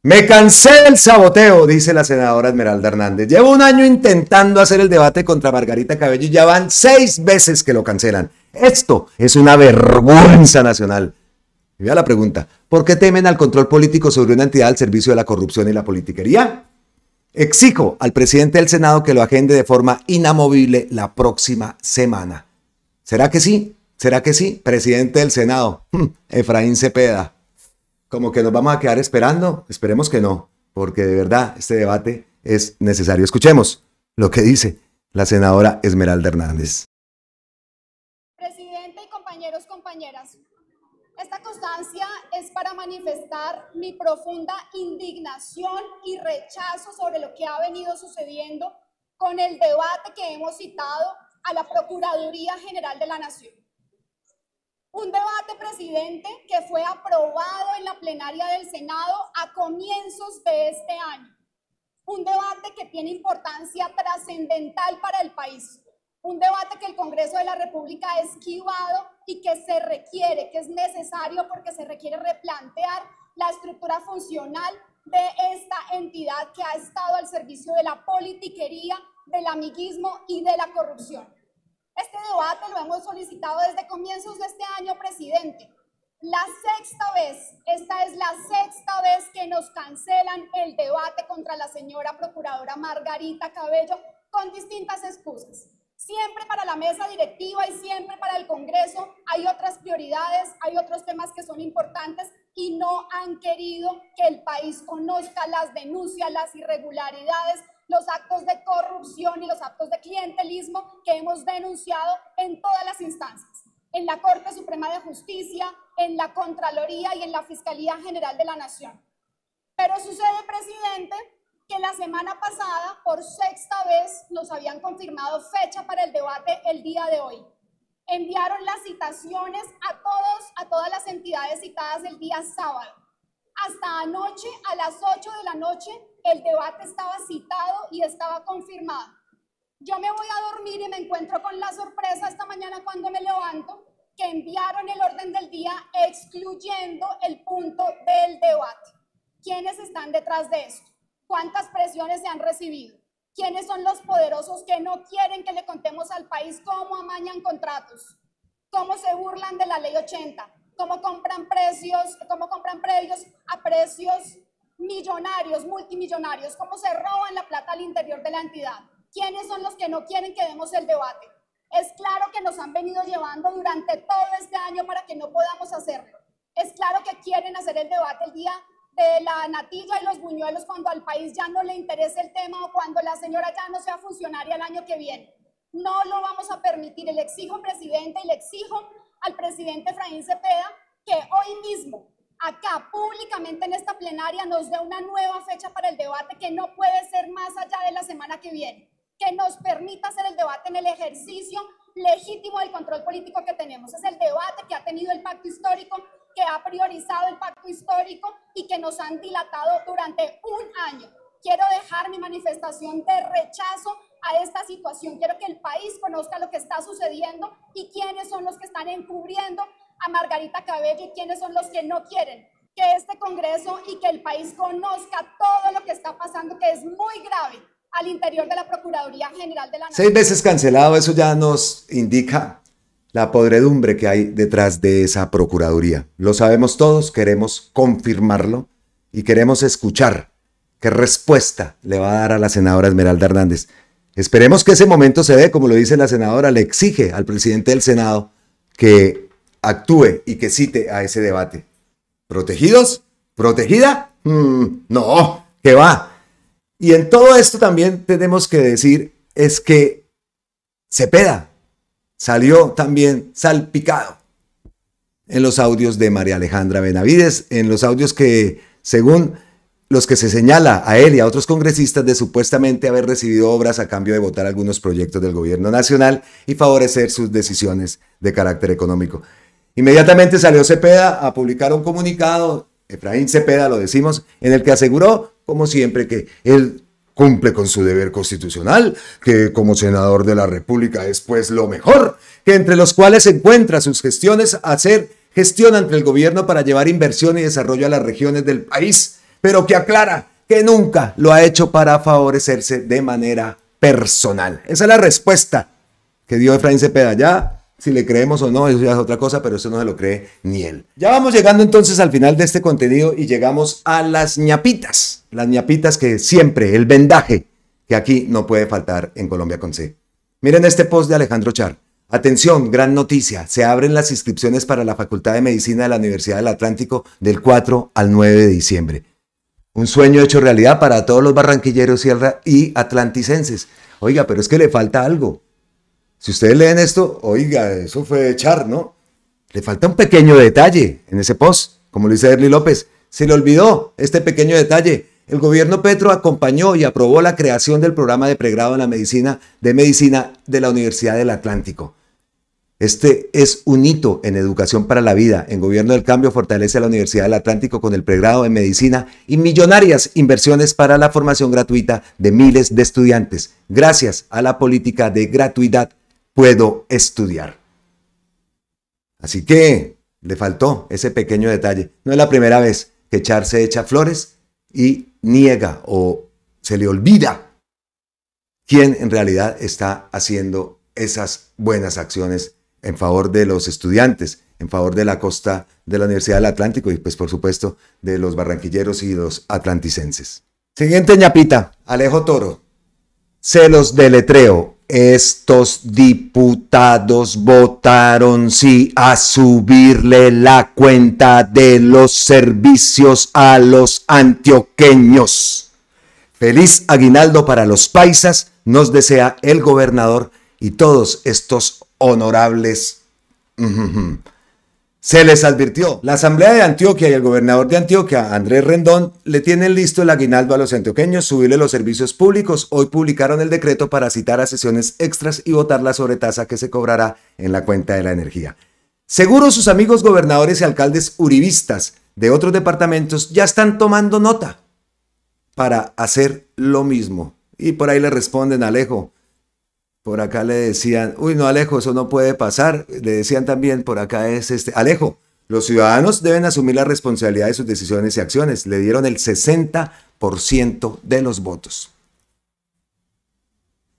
Me cansé del saboteo, dice la senadora Esmeralda Hernández. Llevo un año intentando hacer el debate contra Margarita Cabello y ya van 6 veces que lo cancelan. Esto es una vergüenza nacional. Y vea la pregunta, ¿por qué temen al control político sobre una entidad al servicio de la corrupción y la politiquería? Exijo al presidente del Senado que lo agende de forma inamovible la próxima semana. ¿Será que sí? ¿Será que sí? Presidente del Senado, Efraín Cepeda. ¿Como que nos vamos a quedar esperando? Esperemos que no, porque de verdad este debate es necesario. Escuchemos lo que dice la senadora Esmeralda Hernández. Presidente y compañeros, compañeras, esta constancia es para manifestar mi profunda indignación y rechazo sobre lo que ha venido sucediendo con el debate que hemos citado a la Procuraduría General de la Nación. Un debate, presidente, que fue aprobado en la plenaria del Senado a comienzos de este año. Un debate que tiene importancia trascendental para el país. Un debate que el Congreso de la República ha esquivado y que se requiere, que es necesario porque se requiere replantear la estructura funcional de esta entidad que ha estado al servicio de la politiquería, del amiguismo y de la corrupción. Este debate lo hemos solicitado desde comienzos de este año, presidente. Esta es la sexta vez que nos cancelan el debate contra la señora procuradora Margarita Cabello con distintas excusas. Siempre para la mesa directiva y siempre para el Congreso hay otras prioridades, hay otros temas que son importantes y no han querido que el país conozca las denuncias, las irregularidades, los actos de corrupción y los actos de clientelismo que hemos denunciado en todas las instancias, en la Corte Suprema de Justicia, en la Contraloría y en la Fiscalía General de la Nación. Pero sucede, presidente, que la semana pasada, por sexta vez, nos habían confirmado fecha para el debate el día de hoy. Enviaron las citaciones a todas las entidades citadas el día sábado. Hasta anoche, a las 8 de la noche, el debate estaba citado y estaba confirmado. Yo me voy a dormir y me encuentro con la sorpresa esta mañana cuando me levanto que enviaron el orden del día excluyendo el punto del debate. ¿Quiénes están detrás de esto? ¿Cuántas presiones se han recibido? ¿Quiénes son los poderosos que no quieren que le contemos al país cómo amañan contratos? ¿Cómo se burlan de la ley 80? ¿Cómo compran predios a precios millonarios, multimillonarios? ¿Cómo se roban la plata al interior de la entidad? ¿Quiénes son los que no quieren que demos el debate? Es claro que nos han venido llevando durante todo este año para que no podamos hacerlo. Es claro que quieren hacer el debate el día de la natilla y los buñuelos cuando al país ya no le interese el tema o cuando la señora ya no sea funcionaria el año que viene. No lo vamos a permitir. Le exijo, presidente, y le exijo al presidente Efraín Cepeda que hoy mismo, acá públicamente en esta plenaria, nos dé una nueva fecha para el debate que no puede ser más allá de la semana que viene, que nos permita hacer el debate en el ejercicio legítimo del control político que tenemos. Es el debate que ha tenido el pacto histórico, que ha priorizado el pacto histórico y que nos han dilatado durante un año. Quiero dejar mi manifestación de rechazo a esta situación. Quiero que el país conozca lo que está sucediendo y quiénes son los que están encubriendo a Margarita Cabello y quiénes son los que no quieren que este Congreso y que el país conozca todo lo que está pasando, que es muy grave al interior de la Procuraduría General de la Nación. 6 veces cancelado, eso ya nos indica la podredumbre que hay detrás de esa Procuraduría. Lo sabemos todos, queremos confirmarlo y queremos escuchar qué respuesta le va a dar a la senadora Esmeralda Hernández. Esperemos que ese momento se dé, como lo dice la senadora, le exige al presidente del Senado que actúe y que cite a ese debate. ¿Protegidos? ¿Protegida? No, ¿qué va? Y en todo esto también tenemos que decir es que Cepeda salió también salpicado en los audios de María Alejandra Benavides, en los audios que, según los que se señala a él y a otros congresistas de supuestamente haber recibido obras a cambio de votar algunos proyectos del gobierno nacional y favorecer sus decisiones de carácter económico. Inmediatamente salió Cepeda a publicar un comunicado, Efraín Cepeda lo decimos, en el que aseguró, como siempre, que él cumple con su deber constitucional, que como senador de la República es pues lo mejor, que entre los cuales se encuentra sus gestiones, hacer gestión ante el gobierno para llevar inversión y desarrollo a las regiones del país, pero que aclara que nunca lo ha hecho para favorecerse de manera personal. Esa es la respuesta que dio Efraín Cepeda. Ya, si le creemos o no, eso ya es otra cosa, pero eso no se lo cree ni él. Ya vamos llegando entonces al final de este contenido y llegamos a las ñapitas. Las ñapitas que siempre, el vendaje, que aquí no puede faltar en Colombia con C. Miren este post de Alejandro Char. Atención, gran noticia. Se abren las inscripciones para la Facultad de Medicina de la Universidad del Atlántico del 4 al 9 de diciembre. Un sueño hecho realidad para todos los barranquilleros y atlanticenses. Oiga, pero es que le falta algo. Si ustedes leen esto, oiga, eso fue Char, ¿no? Le falta un pequeño detalle en ese post, como lo dice Erly López. Se le olvidó este pequeño detalle. El gobierno Petro acompañó y aprobó la creación del programa de pregrado en la medicina de la Universidad del Atlántico. Este es un hito en educación para la vida. En Gobierno del Cambio fortalece a la Universidad del Atlántico con el pregrado en medicina y millonarias inversiones para la formación gratuita de miles de estudiantes. Gracias a la política de gratuidad puedo estudiar. Así que le faltó ese pequeño detalle. No es la primera vez que Char se echa flores y niega o se le olvida quién en realidad está haciendo esas buenas acciones en favor de los estudiantes, en favor de la costa de la Universidad del Atlántico y pues por supuesto de los barranquilleros y los atlanticenses. Siguiente ñapita, Alejo Toro. Se los deletreo. Estos diputados votaron sí a subirle la cuenta de los servicios a los antioqueños. Feliz aguinaldo para los paisas, nos desea el gobernador y todos estos honorables. Se les advirtió. La Asamblea de Antioquia y el gobernador de Antioquia, Andrés Rendón, le tienen listo el aguinaldo a los antioqueños, subirle los servicios públicos. Hoy publicaron el decreto para citar a sesiones extras y votar la sobretasa que se cobrará en la cuenta de la energía. Seguro sus amigos gobernadores y alcaldes uribistas de otros departamentos ya están tomando nota para hacer lo mismo. Y por ahí le responden, Alejo. Por acá le decían, uy, no, Alejo, eso no puede pasar. Le decían también, por acá es Alejo, los ciudadanos deben asumir la responsabilidad de sus decisiones y acciones. Le dieron el 60% de los votos.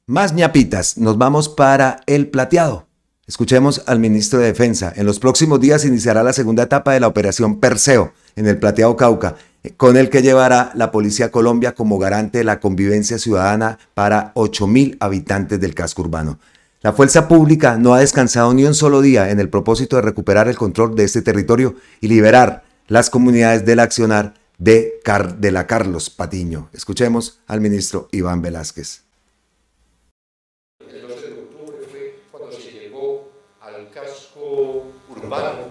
Más ñapitas, nos vamos para el plateado. Escuchemos al ministro de Defensa. En los próximos días iniciará la segunda etapa de la operación Perseo en el plateado Cauca, con el que llevará la Policía Colombia como garante de la convivencia ciudadana para 8.000 habitantes del casco urbano. La fuerza pública no ha descansado ni un solo día en el propósito de recuperar el control de este territorio y liberar las comunidades del accionar de la Carlos Patiño. Escuchemos al ministro Iván Velázquez. El 12 de octubre fue cuando se llegó al casco urbano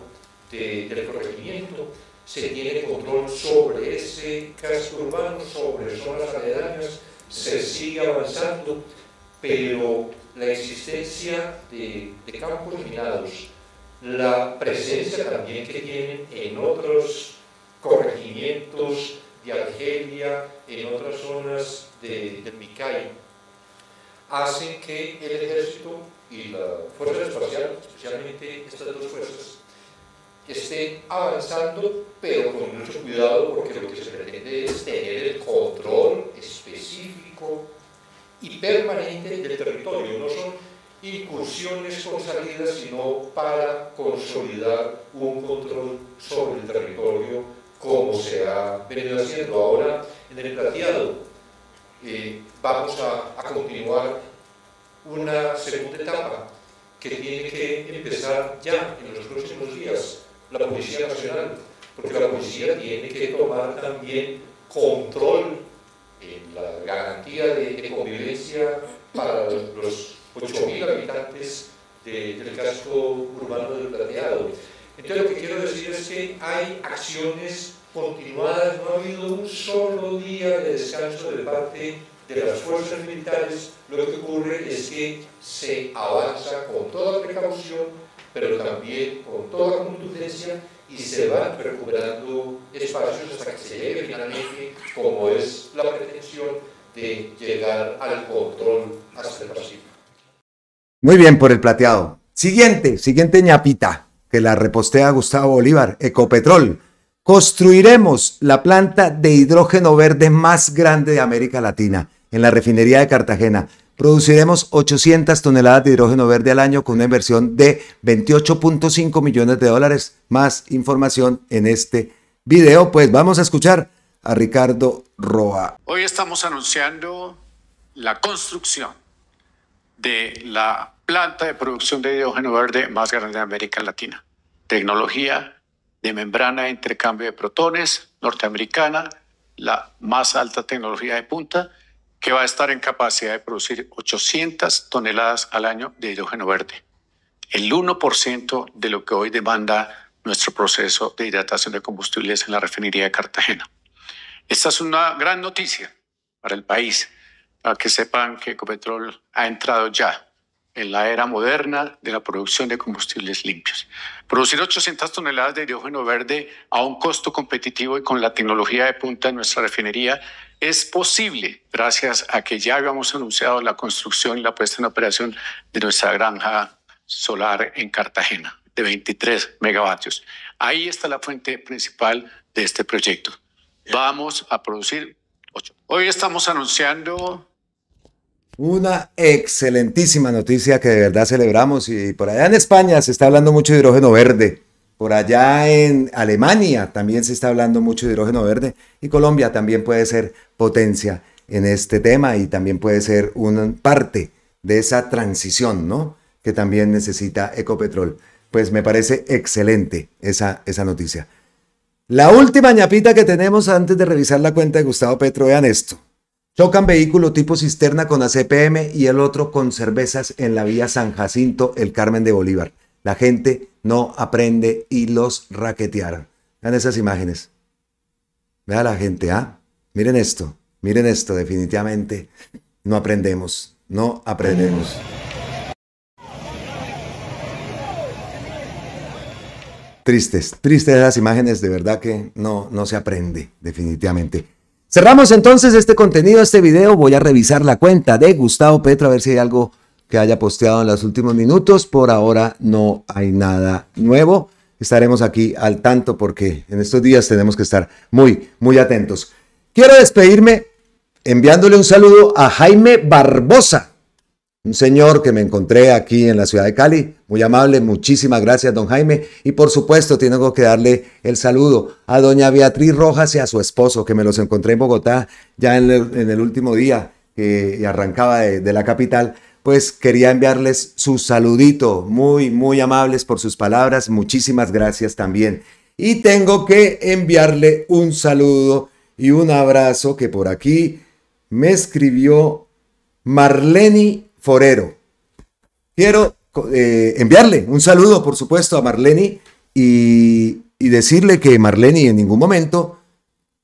del corregimiento. Se tiene control sobre ese casco urbano, sobre zonas aledañas, se sigue avanzando, pero la existencia de campos minados, la presencia también que tienen en otros corregimientos de Argelia, en otras zonas del Micay, hacen que el ejército y la fuerza espacial, especialmente estas dos fuerzas, estén avanzando, pero con mucho cuidado, porque lo que se pretende es tener el control específico y permanente del territorio. No son incursiones con salidas, sino para consolidar un control sobre el territorio, como se ha venido haciendo ahora en el plateado. Vamos a continuar una segunda etapa que tiene que empezar ya en los próximos días. La Policía Nacional, porque la policía tiene que tomar también control en la garantía de convivencia para los 8.000 habitantes del casco urbano del plateado. Entonces lo que quiero decir es que hay acciones continuadas, no ha habido un solo día de descanso de parte de las fuerzas militares. Lo que ocurre es que se avanza con toda precaución, pero también con toda contundencia, y se van recuperando espacios hasta que se llegue finalmente, como es la pretensión, de llegar al control hasta el Pacífico. Muy bien por el plateado. Siguiente ñapita, que la repostea Gustavo Bolívar. Ecopetrol Construiremos la planta de hidrógeno verde más grande de América Latina en la refinería de Cartagena. Produciremos 800 toneladas de hidrógeno verde al año con una inversión de 28.5 millones de dólares. Más información en este video. Pues vamos a escuchar a Ricardo Roa. Hoy estamos anunciando la construcción de la planta de producción de hidrógeno verde más grande de América Latina. Tecnología de membrana de intercambio de protones norteamericana, la más alta tecnología de punta, que va a estar en capacidad de producir 800 toneladas al año de hidrógeno verde. El 1% de lo que hoy demanda nuestro proceso de hidratación de combustibles en la refinería de Cartagena. Esta es una gran noticia para el país, para que sepan que Ecopetrol ha entrado ya en la era moderna de la producción de combustibles limpios. Producir 800 toneladas de hidrógeno verde a un costo competitivo y con la tecnología de punta de nuestra refinería es posible gracias a que ya habíamos anunciado la construcción y la puesta en operación de nuestra granja solar en Cartagena de 23 megavatios. Ahí está la fuente principal de este proyecto. Vamos a producir 8. Hoy estamos anunciando una excelentísima noticia que de verdad celebramos, y por allá en España se está hablando mucho de hidrógeno verde, por allá en Alemania también se está hablando mucho de hidrógeno verde, y Colombia también puede ser potencia en este tema y también puede ser una parte de esa transición, ¿no?, que también necesita Ecopetrol. Pues me parece excelente esa noticia. La última ñapita que tenemos antes de revisar la cuenta de Gustavo Petro, vean esto. Chocan vehículo tipo cisterna con ACPM y el otro con cervezas en la vía San Jacinto, el Carmen de Bolívar. La gente no aprende y los raquetearon. Vean esas imágenes. Vean la gente, ¿ah? Miren esto, definitivamente no aprendemos, no aprendemos. Tristes las imágenes, de verdad que no se aprende, definitivamente. Cerramos entonces este contenido, este video. Voy a revisar la cuenta de Gustavo Petro a ver si hay algo que haya posteado en los últimos minutos. Por ahora no hay nada nuevo. Estaremos aquí al tanto porque en estos días tenemos que estar muy atentos. Quiero despedirme enviándole un saludo a Jaime Barbosa, un señor que me encontré aquí en la ciudad de Cali, muy amable, muchísimas gracias, don Jaime. Y por supuesto tengo que darle el saludo a doña Beatriz Rojas y a su esposo, que me los encontré en Bogotá ya en el último día que arrancaba de la capital. Pues quería enviarles su saludito, muy amables por sus palabras, muchísimas gracias también. Y tengo que enviarle un saludo y un abrazo que por aquí me escribió Marleni Forero. Quiero enviarle un saludo, por supuesto, a Marleni y decirle que Marleni, en ningún momento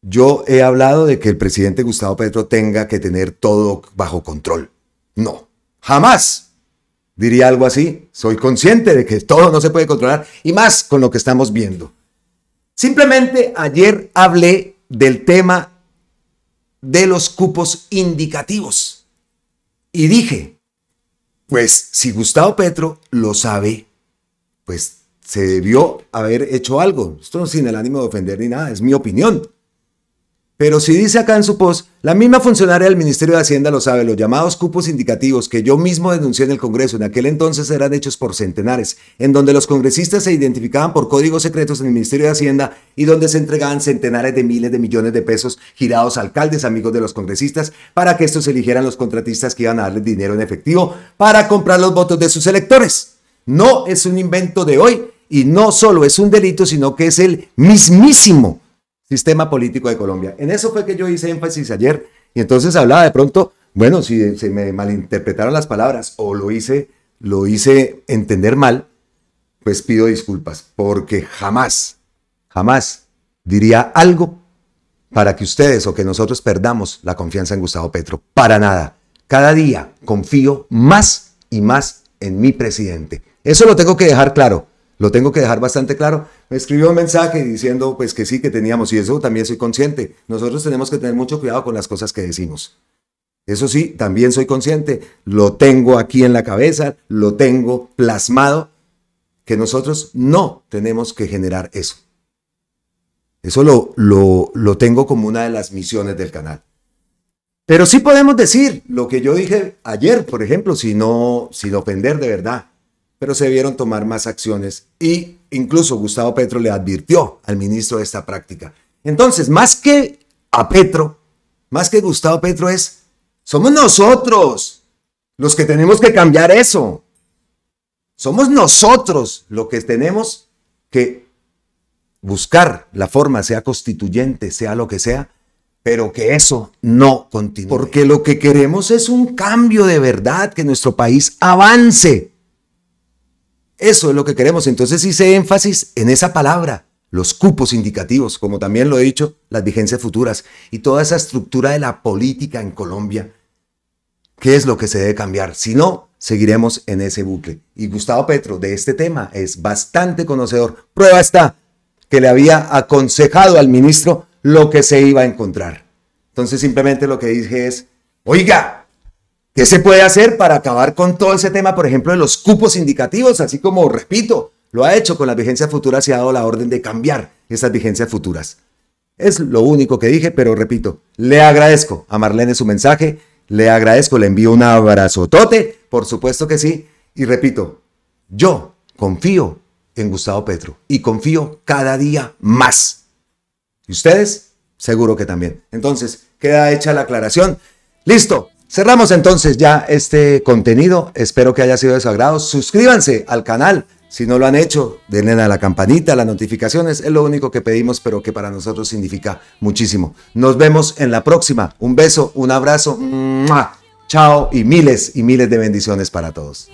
yo he hablado de que el presidente Gustavo Petro tenga que tener todo bajo control. No, jamás diría algo así. Soy consciente de que todo no se puede controlar y más con lo que estamos viendo. Simplemente ayer hablé del tema de los cupos indicativos y dije, pues si Gustavo Petro lo sabe, pues se debió haber hecho algo. Esto no sin el ánimo de ofender ni nada, es mi opinión. Pero si dice acá en su post, la misma funcionaria del Ministerio de Hacienda lo sabe, los llamados cupos indicativos que yo mismo denuncié en el Congreso, en aquel entonces eran hechos por centenares, en donde los congresistas se identificaban por códigos secretos en el Ministerio de Hacienda y donde se entregaban centenares de miles de millones de pesos girados a alcaldes, amigos de los congresistas, para que estos eligieran los contratistas que iban a darles dinero en efectivo para comprar los votos de sus electores. No es un invento de hoy y no solo es un delito, sino que es el mismísimo sistema político de Colombia. En eso fue que yo hice énfasis ayer y entonces hablaba de pronto, bueno, si se me malinterpretaron las palabras o lo hice entender mal, pues pido disculpas porque jamás diría algo para que ustedes o que nosotros perdamos la confianza en Gustavo Petro. Para nada. Cada día confío más y más en mi presidente. Eso lo tengo que dejar claro. Lo tengo que dejar bastante claro. Me escribió un mensaje diciendo pues que sí, que teníamos, y eso también soy consciente. Nosotros tenemos que tener mucho cuidado con las cosas que decimos. Eso sí, también soy consciente. Lo tengo aquí en la cabeza, lo tengo plasmado, que nosotros no tenemos que generar eso. Eso lo tengo como una de las misiones del canal. Pero sí podemos decir lo que yo dije ayer, por ejemplo, sin ofender de verdad. Pero se debieron tomar más acciones y incluso Gustavo Petro le advirtió al ministro de esta práctica. Entonces, más que a Petro, más que Gustavo Petro somos nosotros los que tenemos que cambiar eso. Somos nosotros los que tenemos que buscar la forma, sea constituyente, sea lo que sea, pero que eso no continúe. Porque lo que queremos es un cambio de verdad, que nuestro país avance. Eso es lo que queremos. Entonces hice énfasis en esa palabra, los cupos indicativos, como también lo he dicho, las vigencias futuras y toda esa estructura de la política en Colombia. ¿Qué es lo que se debe cambiar? Si no, seguiremos en ese bucle. Y Gustavo Petro de este tema es bastante conocedor. Prueba está que le había aconsejado al ministro lo que se iba a encontrar. Entonces simplemente lo que dije es, oiga, ¿qué se puede hacer para acabar con todo ese tema, por ejemplo, de los cupos indicativos? Así como, repito, lo ha hecho con las vigencias futuras y ha dado la orden de cambiar esas vigencias futuras. Es lo único que dije, pero repito, le agradezco a Marlene su mensaje, le agradezco, le envío un abrazotote, por supuesto que sí, y repito, yo confío en Gustavo Petro y confío cada día más. ¿Y ustedes? Seguro que también. Entonces, queda hecha la aclaración. ¡Listo! Cerramos entonces ya este contenido. Espero que haya sido de su agrado. Suscríbanse al canal. Si no lo han hecho, denle a la campanita, las notificaciones. Es lo único que pedimos, pero que para nosotros significa muchísimo. Nos vemos en la próxima. Un beso, un abrazo. ¡Mua! Chao y miles de bendiciones para todos.